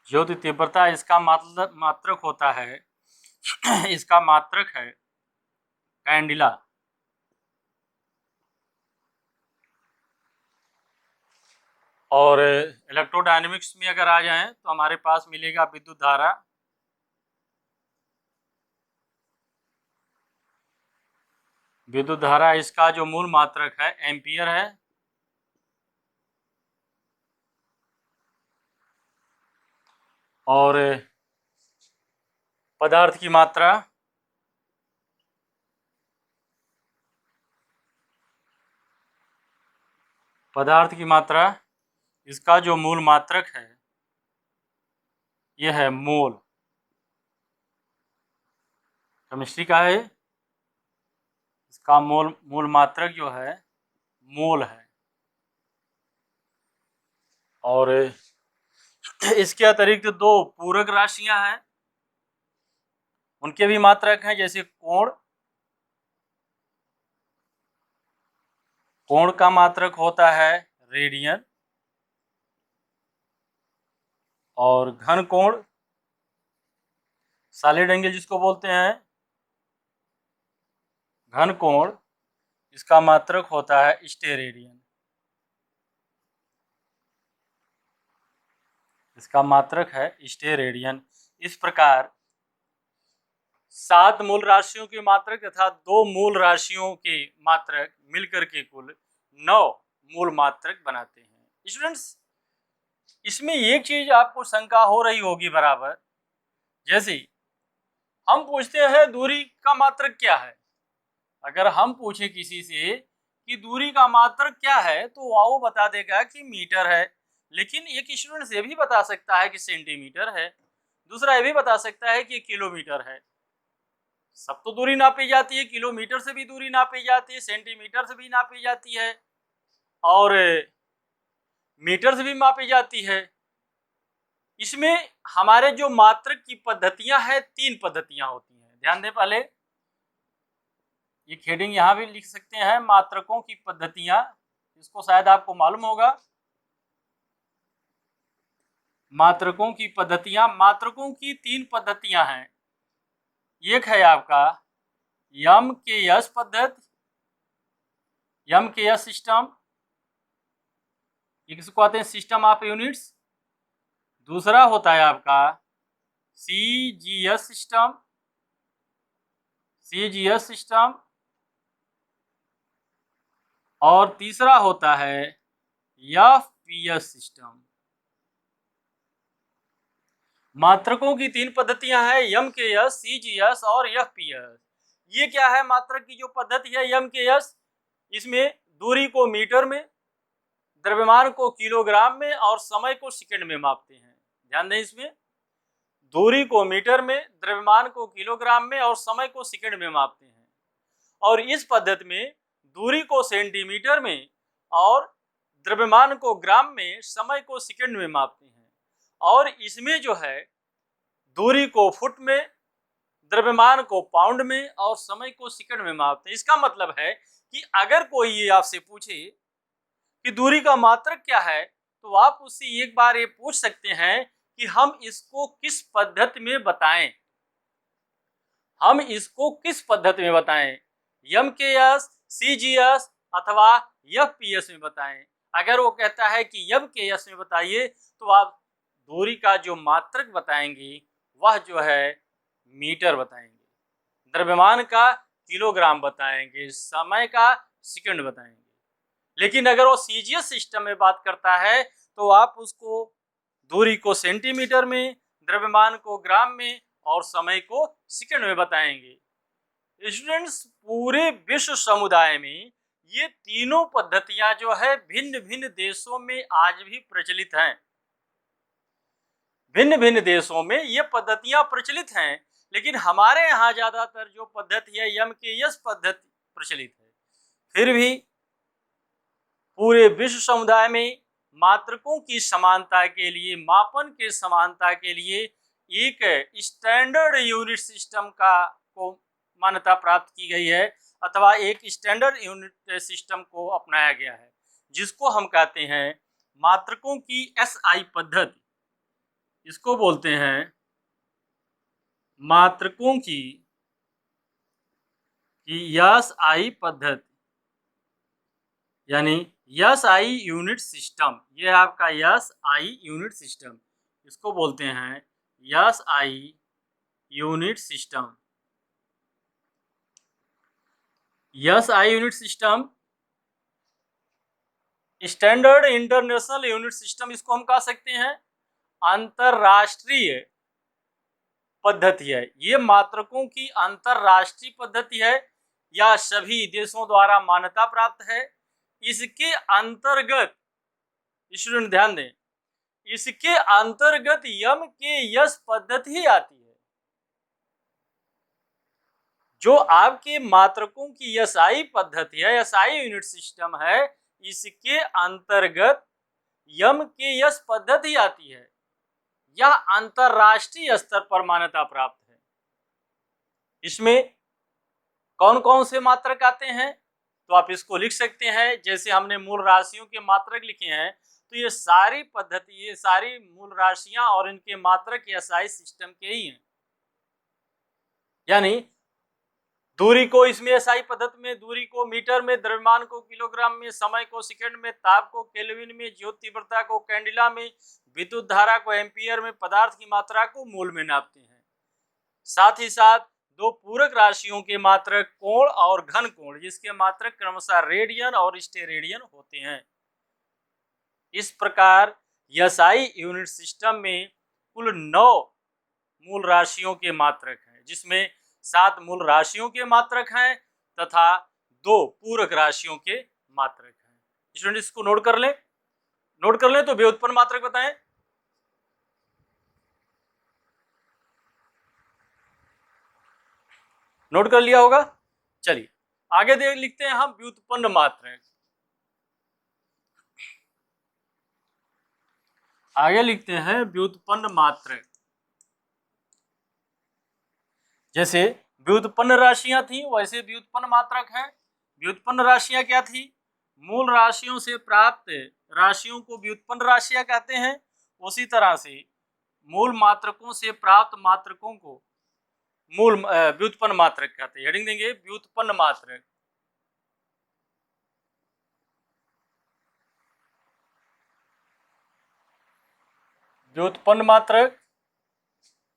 ज्योति तीव्रता इसका मात्रक होता है इसका मात्रक है कैंडिला। और इलेक्ट्रोडायनेमिक्स में अगर आ जाएं तो हमारे पास मिलेगा विद्युत धारा। विद्युत धारा इसका जो मूल मात्रक है एम्पियर है। और पदार्थ की मात्रा, इसका जो मूल मात्रक है यह है मोल। केमिस्ट्री का है, इसका मूल मात्रक जो है मोल है। और इसके अतिरिक्त दो पूरक राशियां हैं, उनके भी मात्रक हैं। जैसे कोण का मात्रक होता है रेडियन, और घन कोण, सॉलिड एंगल जिसको बोलते हैं, घन कोण, इसका मात्रक होता है स्टेरेडियन। इसका मात्रक है स्टेरेडियन। इस प्रकार 7 मूल राशियों के मात्रक तथा 2 मूल राशियों के मात्रक मिलकर के कुल 9 मूल मात्रक बनाते हैं। स्टूडेंट्स, इसमें एक चीज आपको शंका हो रही होगी बराबर, जैसे हम पूछते हैं दूरी का मात्रक क्या है। अगर हम पूछे किसी से कि दूरी का मात्रक क्या है तो वो बता देगा कि मीटर है, लेकिन एक स्टूडेंट ये भी बता सकता है कि सेंटीमीटर है, दूसरा ये भी बता सकता है कि किलोमीटर है। सब तो दूरी नापी जाती है, किलोमीटर से भी दूरी नापी जाती है, सेंटीमीटर से भी नापी जाती है और मीटर से भी मापी जाती है। इसमें हमारे जो मात्रक की पद्धतियां हैं, 3 पद्धतियां होती हैं। ध्यान दें, पहले ये हेडिंग यहां भी लिख सकते हैं, मात्रकों की पद्धतियां, इसको शायद आपको मालूम होगा। मात्रकों की पद्धतियां, मात्रकों की 3 पद्धतियां हैं। एक है आपका यम के यस पद्धति, यम के यस सिस्टम, इसको कहते हैं सिस्टम ऑफ यूनिट्स। दूसरा होता है आपका सीजीएस सिस्टम, सीजीएस सिस्टम, और तीसरा होता है एफपीएस सिस्टम। मात्रकों की 3 पद्धतियां हैं, यम के यस, सीजीएस और एफपीएस। ये क्या है? मात्रक की जो पद्धति है यम के यस, इसमें दूरी को मीटर में, द्रव्यमान को किलोग्राम में और समय को सेकंड में मापते हैं। ध्यान दें, इसमें दूरी को मीटर में, द्रव्यमान को किलोग्राम में और समय को सेकंड में मापते हैं। और इस पद्धति में दूरी को सेंटीमीटर में और द्रव्यमान को ग्राम में, समय को सेकंड में मापते हैं। और इसमें जो है दूरी को फुट में, द्रव्यमान को पाउंड में और समय को सेकंड में मापते हैं। इसका मतलब है कि अगर कोई ये आपसे पूछे कि दूरी का मात्रक क्या है, तो आप उससे एक बार ये पूछ सकते हैं कि हम इसको किस पद्धति में बताएं, हम इसको किस पद्धति में बताएं, यम के एस, सीजीएस अथवा एफपीएस में बताएं। अगर वो कहता है कि यम के एस में बताइए, तो आप दूरी का जो मात्रक बताएंगे वह जो है मीटर बताएंगे, द्रव्यमान का किलोग्राम बताएंगे, समय का सेकंड बताएंगे। लेकिन अगर वो सीजीएस सिस्टम में बात करता है तो आप उसको दूरी को सेंटीमीटर में, द्रव्यमान को ग्राम में और समय को सेकंड में बताएंगे। स्टूडेंट्स, पूरे विश्व समुदाय में ये तीनों पद्धतियां जो है भिन्न भिन्न देशों में आज भी प्रचलित हैं। भिन्न भिन्न देशों में ये पद्धतियां प्रचलित हैं, लेकिन हमारे यहाँ ज्यादातर जो पद्धति है यम के यस पद्धति प्रचलित है। फिर भी पूरे विश्व समुदाय में मात्रकों की समानता के लिए, मापन के समानता के लिए एक स्टैंडर्ड यूनिट सिस्टम को मान्यता प्राप्त की गई है, अथवा एक स्टैंडर्ड यूनिट सिस्टम को अपनाया गया है, जिसको हम कहते हैं मात्रकों की एसआई पद्धति। इसको बोलते हैं मात्रकों की एसआई पद्धति, यानी एसआई यूनिट सिस्टम। ये आपका एसआई यूनिट सिस्टम, इसको बोलते हैं SI unit system. SI unit system standard international unit system, इसको हम कह सकते हैं अंतरराष्ट्रीय पद्धति है। ये मात्रकों की अंतरराष्ट्रीय पद्धति है या सभी देशों द्वारा मान्यता प्राप्त है। इसके अंतर्गत स्टूडेंट ध्यान दें, इसके अंतर्गत यम के यस पद्धति ही आती है। जो आपके मात्रकों की एसआई पद्धति है, एसआई यूनिट सिस्टम है, इसके अंतर्गत यम के यस पद्धति आती है। यह अंतरराष्ट्रीय स्तर पर मान्यता प्राप्त है। इसमें कौन कौन से मात्रक आते हैं, तो आप इसको लिख सकते हैं। जैसे हमने मूल राशियों के मात्रक लिखे हैं, तो ये सारी पद्धति, ये सारी मूल राशियां और इनके मात्रक एसआई सिस्टम के ही हैं। यानी दूरी को इसमें एसआई पद्धति में, दूरी को मीटर में, द्रव्यमान को किलोग्राम में, समय को सेकंड में, ताप को केल्विन में, ज्योत तीव्रता को कैंडिला में, विद्युत धारा को एम्पियर में, पदार्थ की मात्रा को मोल में नापते हैं। साथ ही साथ दो पूरक राशियों के मात्रक कोण और घन कोण, जिसके मात्रक क्रमशः रेडियन और स्टेरेडियन होते हैं। इस प्रकार SI यूनिट सिस्टम में कुल 9 मूल राशियों के मात्रक हैं, जिसमें 7 मूल राशियों के मात्रक हैं तथा 2 पूरक राशियों के मात्रक हैं। स्टूडेंट इसको नोट कर लें, तो व्युत्पन्न मात्रक बताएं। नोट कर लिया होगा। चलिए आगे देख लिखते हैं हम व्युत्पन्न मात्रक। आगे लिखते हैं व्युत्पन्न मात्रक। जैसे व्युत्पन्न राशियां थी वैसे व्युत्पन्न मात्रक है। व्युत्पन्न राशियां क्या थी? मूल राशियों से प्राप्त राशियों को व्युत्पन्न राशियां कहते हैं। उसी तरह से मूल मात्रकों से प्राप्त मात्रकों को मूल व्युत्पन्न मात्रक कहते हैं। हेडिंग देंगे व्युत्पन्न मात्रक। व्युत्पन्न मात्रक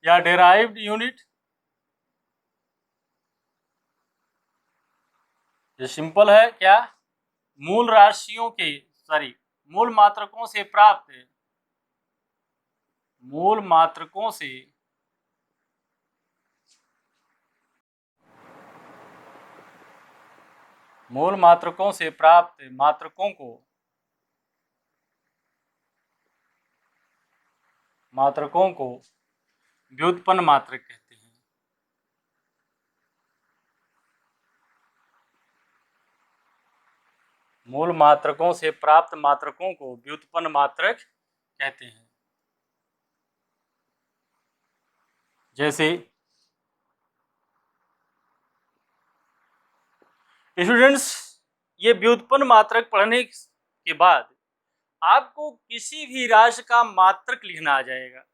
या डेराइव्ड यूनिट, ये सिंपल है क्या? मूल राशियों के मूल मात्रकों से प्राप्त मात्रकों को व्युत्पन्न मात्रक कहते हैं। मूल मात्रकों से प्राप्त मात्रकों को व्युत्पन्न मात्रक कहते हैं। जैसे स्टूडेंट्स, ये व्युत्पन्न मात्रक पढ़ने के बाद आपको किसी भी राशि का मात्रक लिखना आ जाएगा।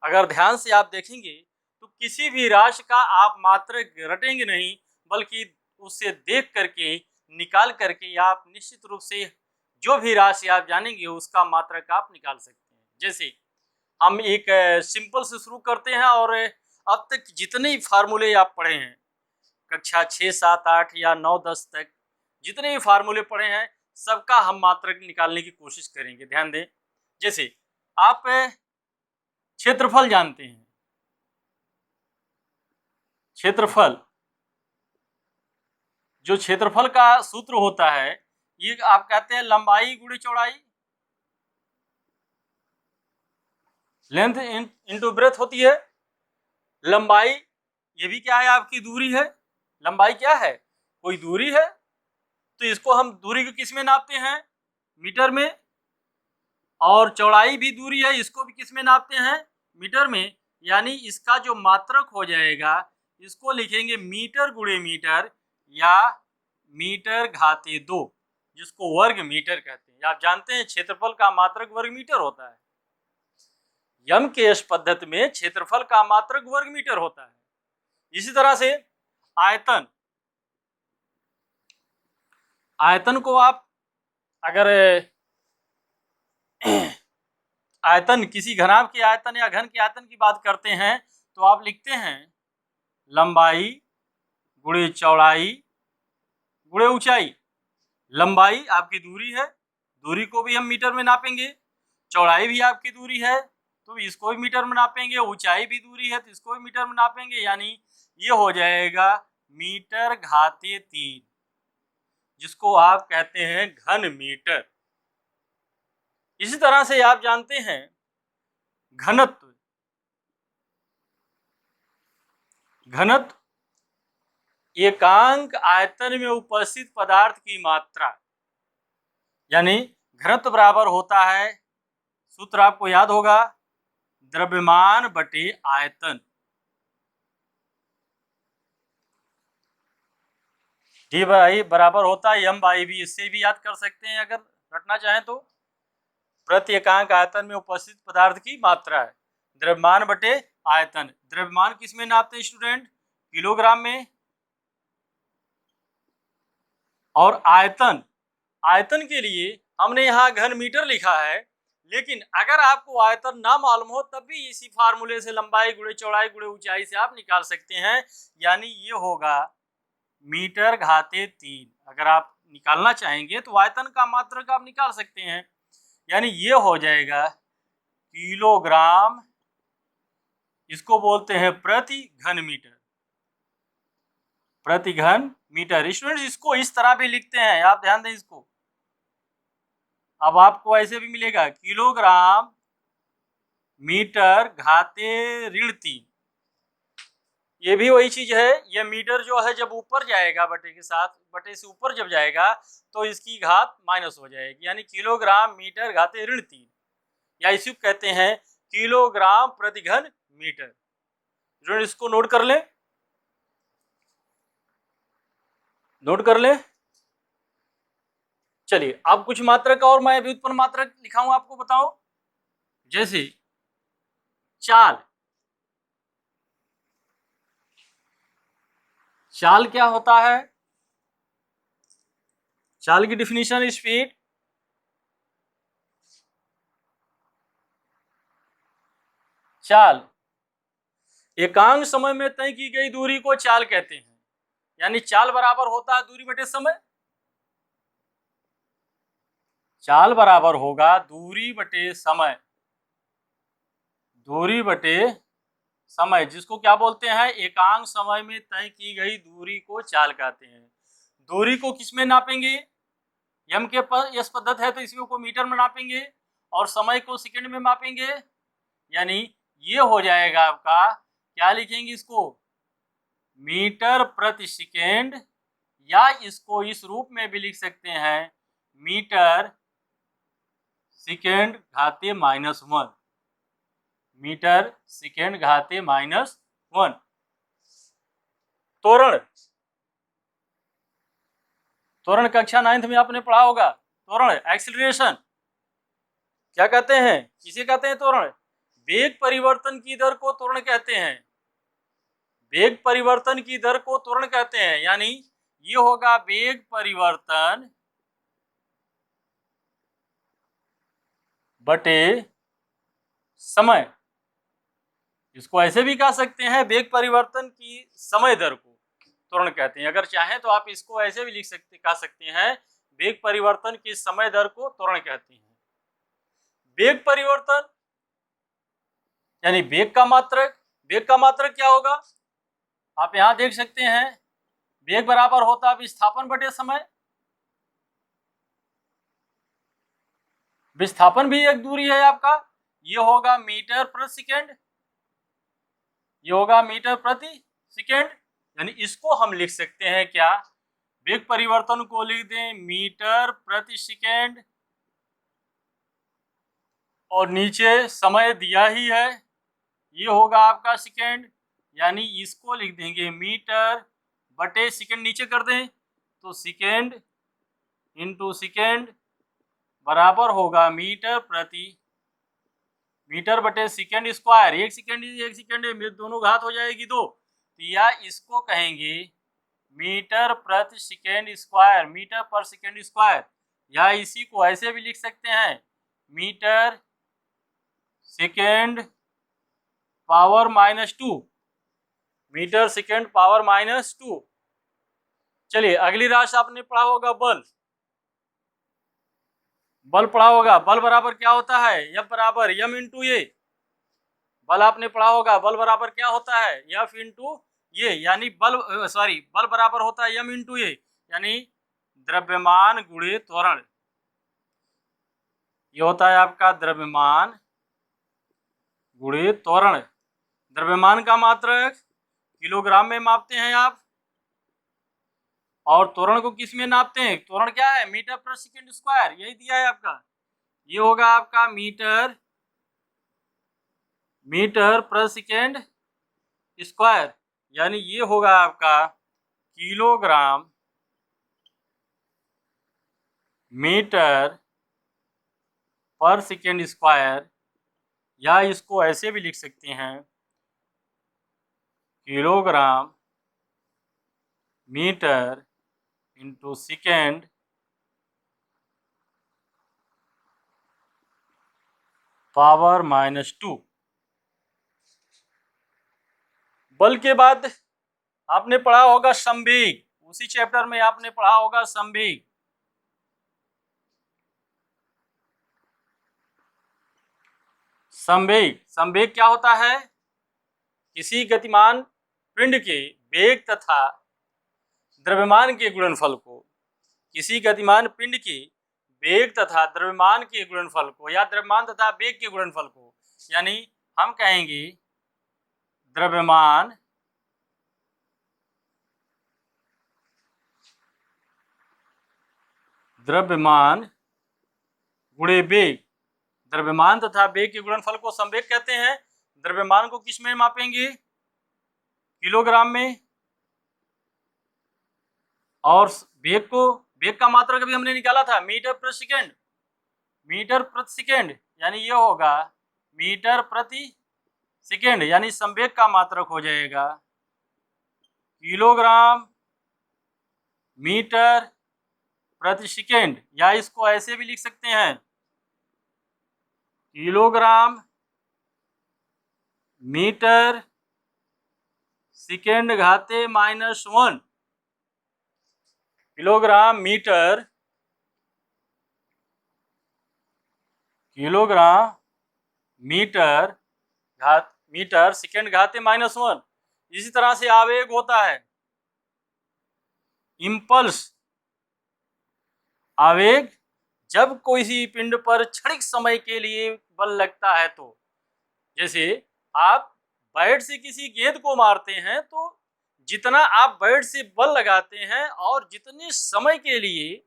अगर ध्यान से आप देखेंगे तो किसी भी राशि का आप मात्रक रटेंगे नहीं, बल्कि उससे देख करके निकाल करके आप निश्चित रूप से जो भी राशि आप जानेंगे उसका मात्रक आप निकाल सकते हैं। जैसे हम एक सिंपल से शुरू करते हैं और अब तक जितने फार्मूले आप पढ़े हैं कक्षा 6, 7, 8 या 9, 10 तक जितने भी फार्मूले पढ़े हैं सबका हम मात्रक निकालने की कोशिश करेंगे। ध्यान दें, जैसे आप क्षेत्रफल जानते हैं। जो क्षेत्रफल का सूत्र होता है ये आप कहते हैं लंबाई गुणे चौड़ाई, लेंथ इनटू ब्रेथ होती है। लंबाई ये भी क्या है? आपकी दूरी है। लंबाई क्या है? कोई दूरी है, तो इसको हम दूरी को किस में नापते हैं? मीटर में। और चौड़ाई भी दूरी है, इसको भी किस में नापते हैं? मीटर में। यानी इसका जो मात्रक हो जाएगा इसको लिखेंगे मीटर गुणे मीटर या मीटर घाते 2, जिसको वर्ग मीटर कहते हैं। आप जानते हैं क्षेत्रफल का मात्रक वर्ग मीटर होता है। यम के एस पद्धति में क्षेत्रफल का मात्रक वर्ग मीटर होता है। इसी तरह से आयतन को आप अगर आयतन किसी घनाभ के आयतन या घन के आयतन की बात करते हैं तो आप लिखते हैं लंबाई गुणे चौड़ाई गुणे ऊंचाई। लंबाई आपकी दूरी है, दूरी को भी हम मीटर में नापेंगे। चौड़ाई भी आपकी दूरी है तो इसको भी मीटर में नापेंगे। ऊंचाई भी दूरी है तो इसको भी मीटर में नापेंगे। यानी ये हो जाएगा मीटर घाते 3, जिसको आप कहते हैं घन मीटर। इसी तरह से आप जानते हैं घनत्व एकांक आयतन में उपस्थित पदार्थ की मात्रा, यानी घनत्व बराबर होता है, सूत्र आपको याद होगा, द्रव्यमान बटे आयतन। डी बाई बराबर होता है एम बाई वी। इससे भी याद कर सकते हैं अगर रटना चाहें तो। प्रति एकांक आयतन में उपस्थित पदार्थ की मात्रा है, द्रव्यमान बटे आयतन। द्रव्यमान किस में नापते हैं स्टूडेंट? किलोग्राम में। और आयतन के लिए हमने यहाँ घन मीटर लिखा है, लेकिन अगर आपको आयतन ना मालूम हो तब भी इसी फार्मूले से लंबाई गुणे चौड़ाई गुणे ऊंचाई से आप निकाल सकते हैं। यानी ये होगा मीटर घाते 3। अगर आप निकालना चाहेंगे तो आयतन का मात्रक आप निकाल सकते हैं। यानी ये हो जाएगा किलोग्राम, इसको बोलते हैं प्रति घन मीटर, प्रति घन मीटर। स्टूडेंट्स इसको इस तरह भी लिखते हैं, आप ध्यान दें इसको। अब आपको ऐसे भी मिलेगा किलोग्राम मीटर घाते ऋण 3। ये भी वही चीज है, ये मीटर जो है जब ऊपर जाएगा बटे के साथ, बटे से ऊपर जब जाएगा तो इसकी घात माइनस हो जाएगी, यानी किलोग्राम मीटर घाते ऋण 3, या इसी को कहते हैं किलोग्राम प्रति घन मीटर। जो इसको नोट कर ले, नोट कर ले। चलिए अब कुछ मात्रक और मैं व्युत्पन्न मात्रक लिखाऊं, आपको बताओ। जैसे चाल, चाल क्या होता है? चाल की डिफिनीशन स्पीड, चाल एकांक समय में तय की गई दूरी को चाल कहते हैं, यानी चाल बराबर होता है दूरी बटे समय। चाल बराबर होगा दूरी बटे समय, दूरी बटे समय, जिसको क्या बोलते हैं? एकांक समय में तय की गई दूरी को चाल कहते हैं। दूरी को किस में नापेंगे? यम के यस पद्धति है तो इसमें को मीटर में नापेंगे, और समय को सेकंड में मापेंगे, यानी ये हो जाएगा आपका, क्या लिखेंगे इसको? मीटर प्रति सेकेंड, या इसको इस रूप में भी लिख सकते हैं मीटर सेकेंड घाते -1, मीटर सेकेंड घाते -1। त्वरण, त्वरण कक्षा 9th में आपने पढ़ा होगा। त्वरण एक्सीलरेशन क्या कहते हैं? किसे कहते हैं त्वरण? वेग परिवर्तन की दर को त्वरण कहते हैं, वेग परिवर्तन की दर को त्वरण कहते हैं। यानी ये होगा वेग परिवर्तन बटे समय, इसको ऐसे भी कह सकते हैं वेग परिवर्तन की समय दर को त्वरण कहते हैं। अगर चाहें तो आप इसको ऐसे भी लिख सकते, कह सकते हैं वेग परिवर्तन की समय दर को त्वरण कहते हैं। वेग परिवर्तन यानी वेग का मात्रक, वेग का मात्रक क्या होगा? आप यहां देख सकते हैं वेग बराबर होता है विस्थापन बटे समय। विस्थापन भी एक दूरी है आपका, ये होगा मीटर प्रति सेकेंड, ये होगा मीटर प्रति सेकेंड, यानी इसको हम लिख सकते हैं क्या? वेग परिवर्तन को लिख दें मीटर प्रति सेकेंड, और नीचे समय दिया ही है, ये होगा आपका सेकेंड, यानी इसको लिख देंगे मीटर बटे सेकेंड, नीचे कर दें तो सेकेंड इंटू सेकेंड बराबर होगा मीटर प्रति, मीटर बटे सेकेंड स्क्वायर, एक सेकेंड में दोनों घात हो जाएगी 2, तो या इसको कहेंगे मीटर प्रति सेकेंड स्क्वायर, मीटर पर सेकेंड स्क्वायर, या इसी को ऐसे भी लिख सकते हैं metre second power -2, metre second power -2। चलिए अगली राशि आपने पढ़ा होगा बल, बल पढ़ा होगा। बल बराबर क्या होता है? F बराबर m इंटू ए, बल आपने पढ़ा होगा। बल बराबर क्या होता है? F इंटू ये, यानी बल बल बराबर होता है m इंटू ए, यानी द्रव्यमान गुणे त्वरण। ये होता है आपका द्रव्यमान गुणे त्वरण। द्रव्यमान का मात्रक किलोग्राम में मापते हैं आप, और त्वरण को किस में नापते हैं? त्वरण क्या है? मीटर पर सेकेंड स्क्वायर, यही दिया है आपका। ये होगा आपका मीटर, मीटर पर सेकेंड स्क्वायर, यानी ये होगा आपका किलोग्राम मीटर पर सेकेंड स्क्वायर, या इसको ऐसे भी लिख सकते हैं kilogram metre into second power -2। बल के बाद आपने पढ़ा होगा संवेग, उसी चैप्टर में आपने पढ़ा होगा संवेग। संवेग, संवेग क्या होता है? किसी गतिमान पिंड के वेग तथा द्रव्यमान के गुणनफल को, किसी गतिमान पिंड के वेग तथा द्रव्यमान के गुणनफल को, या द्रव्यमान तथा वेग के गुणनफल को, यानी हम कहेंगे द्रव्यमान गुणे वेग, द्रव्यमान तथा वेग के गुणनफल को संवेग कहते हैं। द्रव्यमान को किस में मापेंगे? किलोग्राम में, और वेग को, वेग का मात्रक भी हमने निकाला था मीटर प्रति सेकेंड, मीटर प्रति सेकेंड, यानी ये होगा मीटर प्रति सेकेंड, यानी संवेग का मात्रक हो जाएगा किलोग्राम मीटर प्रति सेकेंड, या इसको ऐसे भी लिख सकते हैं किलोग्राम मीटर सेकेंड घाते -1, किलोग्राम मीटर सेकेंड घाते -1। इसी तरह से आवेग होता है इम्पल्स, आवेग जब कोई पिंड पर क्षणिक समय के लिए बल लगता है, तो जैसे आप बैट से किसी गेंद को मारते हैं, तो जितना आप बैट से बल लगाते हैं और जितने समय के लिए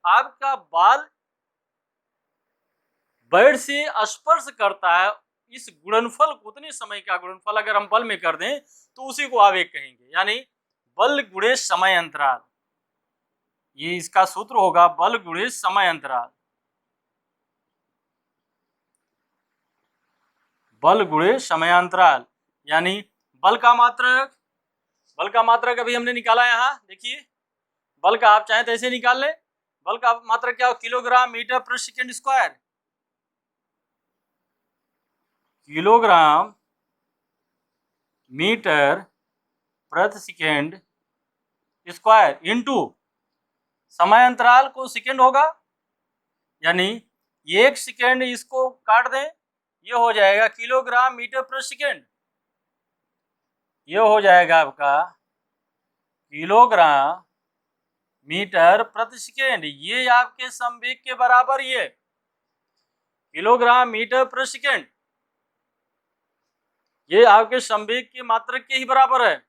आपका बॉल बैट से स्पर्श करता है, इस गुणनफल को, उतने समय का गुणनफल अगर हम बल में कर दें तो उसी को आवेग कहेंगे, यानी बल गुणे समय अंतराल। ये इसका सूत्र होगा बल गुणे समय अंतराल, बल गुणे समयांतराल, यानी बल का मात्रक, बल का मात्रक अभी हमने निकाला। यहाँ देखिए, बल का आप चाहे तो ऐसे निकाल लें, बल का मात्रक क्या हो? किलोग्राम मीटर प्रति सेकेंड स्क्वायर, किलोग्राम मीटर प्रति सेकेंड स्क्वायर इंटू समय अंतराल को सेकेंड होगा, यानी 1 सेकेंड, इसको काट दें, ये हो जाएगा किलोग्राम मीटर प्रति सेकेंड, ये हो जाएगा आपका किलोग्राम मीटर प्रति सेकेंड। ये आपके संवेग के बराबर, ये किलोग्राम मीटर प्रति सेकेंड, ये आपके संवेग के मात्रक के ही बराबर है।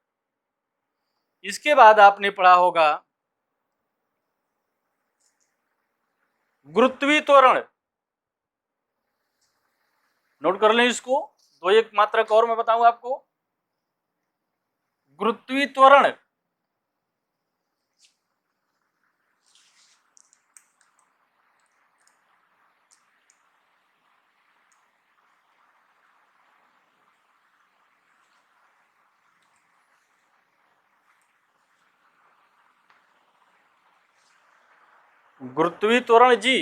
इसके बाद आपने पढ़ा होगा गुरुत्वीय त्वरण, नोट कर लें इसको, तो एक मात्रक और मैं बताऊंगा आपको, गुरुत्वीय त्वरण। गुरुत्वीय त्वरण जी,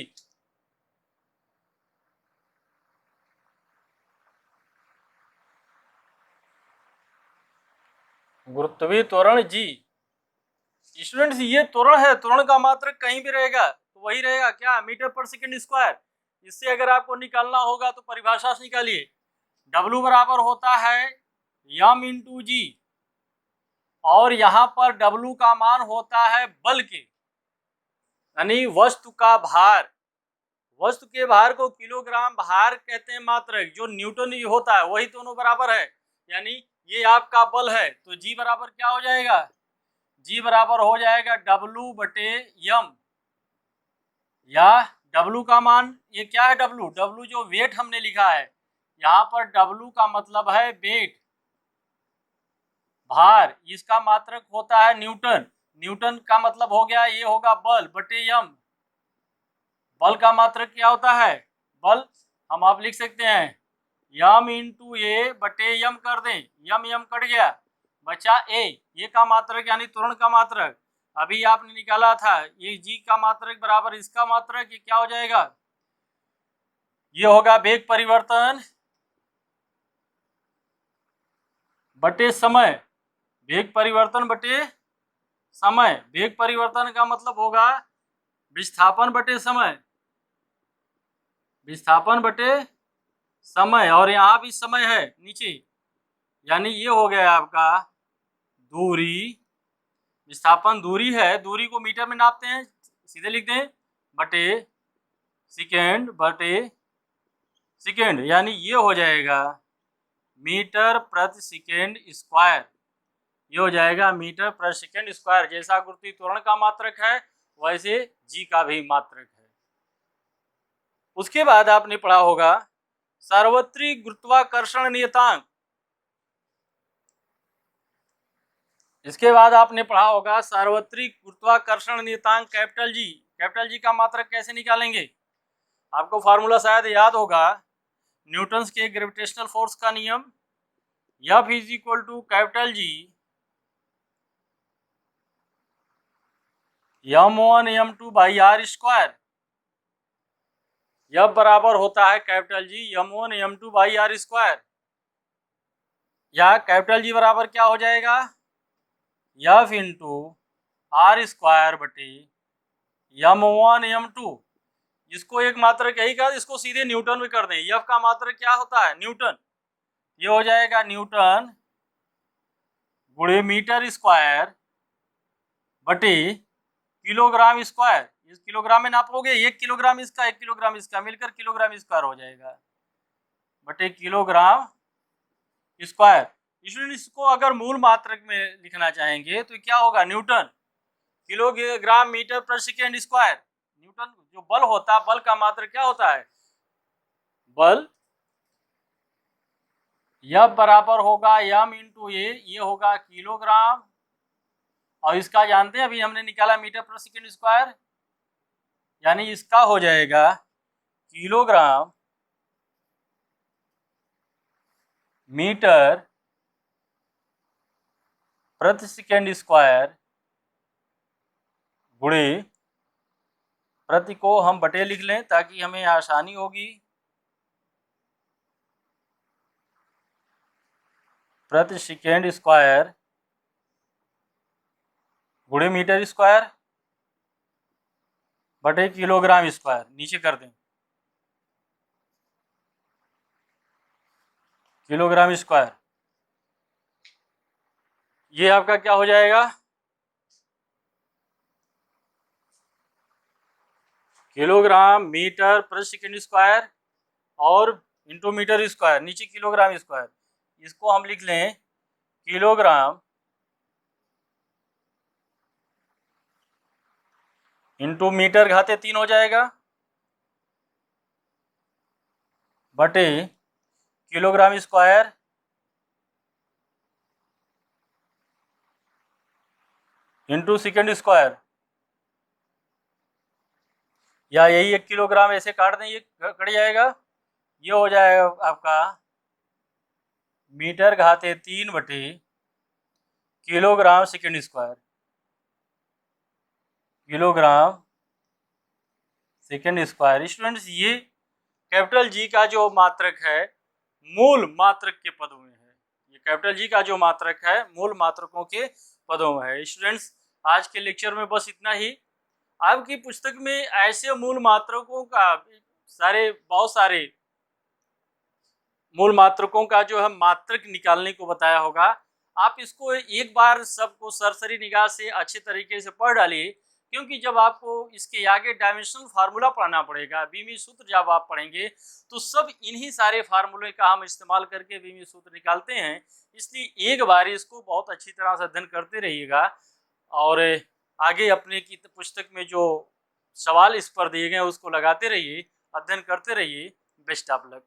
गुरुत्वीय त्वरण जी। स्टूडेंट्स, ये त्वरण है, त्वरण का मात्रक कहीं भी रहेगा तो वही रहेगा क्या? मीटर पर सेकेंड स्क्वायर। इससे अगर आपको निकालना होगा तो परिभाषा से निकालिए, W बराबर होता है m इंटू जी, और यहाँ पर W का मान होता है बल के, यानी वस्तु का भार, वस्तु के भार को किलोग्राम भार कहते हैं मात्रक, जो न्यूटन होता है, वही दोनों बराबर है, यानी ये आपका बल है, तो जी बराबर क्या हो जाएगा? जी बराबर हो जाएगा W बटे m, या W का मान, ये क्या है W? W जो वेट हमने लिखा है, यहाँ पर W का मतलब है वेट, भार, इसका मात्रक होता है न्यूटन, न्यूटन का मतलब हो गया, ये होगा बल बटे m। बल का मात्रक क्या होता है? बल हम आप लिख सकते हैं m इंटू ए बटे m कर दें, m कट गया, बचा a, ये का मात्रक यानी त्वरण का मात्रक अभी आपने निकाला था, ये g का मात्रक बराबर इसका मात्रक, ये क्या हो जाएगा? ये होगा वेग परिवर्तन बटे समय, वेग परिवर्तन बटे समय, वेग परिवर्तन का मतलब होगा विस्थापन बटे समय, विस्थापन बटे समय, और यहाँ भी समय है नीचे, यानी ये हो गया आपका दूरी। विस्थापन दूरी है, दूरी को मीटर में नापते हैं, सीधे लिख दें बटे सेकेंड, यानी ये हो जाएगा मीटर प्रति सेकेंड स्क्वायर। ये हो जाएगा मीटर प्रति सेकेंड स्क्वायर। जैसा गुरुत्वीय त्वरण का मात्रक है वैसे जी का भी मात्रक है। उसके बाद आपने पढ़ा होगा सार्वत्रिक गुरुत्वाकर्षण नियतांक। इसके बाद आपने पढ़ा होगा सार्वत्रिक गुरुत्वाकर्षण नियतांक कैपिटल जी। कैपिटल जी का मात्रक कैसे निकालेंगे? आपको फार्मूला शायद याद होगा, न्यूटन्स के ग्रेविटेशनल फोर्स का नियम, F is equal to capital G m1 m2 by R square. F बराबर होता है capital G m1 m2 by R square, या कैपिटल जी बराबर क्या हो जाएगा F इंटू आर स्क्वायर बटे m1 m2। इसको एक मात्रक यही कहा, इसको सीधे न्यूटन में कर दें। F का मात्रक क्या होता है? न्यूटन। ये हो जाएगा न्यूटन गुणे मीटर स्क्वायर बटे किलोग्राम स्क्वायर। इस किलोग्राम में नापोगे, 1 किलोग्राम इसका 1 किलोग्राम इसका मिलकर किलोग्राम स्क्वायर हो जाएगा बटे किलोग्राम स्क्वायर। इसको अगर मूल मात्रक में लिखना चाहेंगे तो क्या होगा? न्यूटन किलोग्राम मीटर पर सेकेंड स्क्वायर। न्यूटन जो बल होता है, बल का मात्रक क्या होता है? बल F बराबर होगा m इंटू ये होगा किलोग्राम, और इसका जानते हैं अभी हमने निकाला मीटर पर सेकेंड स्क्वायर, यानी इसका हो जाएगा किलोग्राम मीटर प्रति सेकेंड स्क्वायर गुणे, प्रति को हम बटे लिख लें ताकि हमें आसानी होगी, प्रति सेकेंड स्क्वायर गुणे मीटर स्क्वायर बटे किलोग्राम स्क्वायर। नीचे कर दें किलोग्राम स्क्वायर। ये आपका क्या हो जाएगा? किलोग्राम मीटर प्रति सेकेंड स्क्वायर और इंटू मीटर स्क्वायर, नीचे किलोग्राम स्क्वायर। इसको हम लिख लें किलोग्राम इंटू मीटर घाते 3 हो जाएगा बटे kilogram square into second square, या यही 1 किलोग्राम ऐसे काट दें, ये कट जाएगा। ये हो जाएगा आपका मीटर घाते 3 बटे kilogram second square, kilogram second square. Students, ये कैपिटल जी का जो मात्रक है मूल मात्रक के पदों में है। ये कैपिटल जी का जो मात्रक है मूल मात्रकों के पदों में है। स्टूडेंट्स, आज के लेक्चर में बस इतना ही। आपकी पुस्तक में ऐसे मूल मात्रकों का बहुत सारे मूल मात्रकों का जो है मात्रक निकालने को बताया होगा। आप इसको एक बार सबको सरसरी निगाह से अच्छे तरीके से पढ़ डालिए, क्योंकि जब आपको इसके आगे डायमेंशनल फार्मूला पढ़ना पड़ेगा, बीमी सूत्र जब आप पढ़ेंगे तो सब इन्हीं सारे फार्मूले का हम इस्तेमाल करके बीमी सूत्र निकालते हैं। इसलिए एक बार इसको बहुत अच्छी तरह से अध्ययन करते रहिएगा, और आगे अपने की पुस्तक में जो सवाल इस पर दिए गए उसको लगाते रहिए, अध्ययन करते रहिए। Best of luck.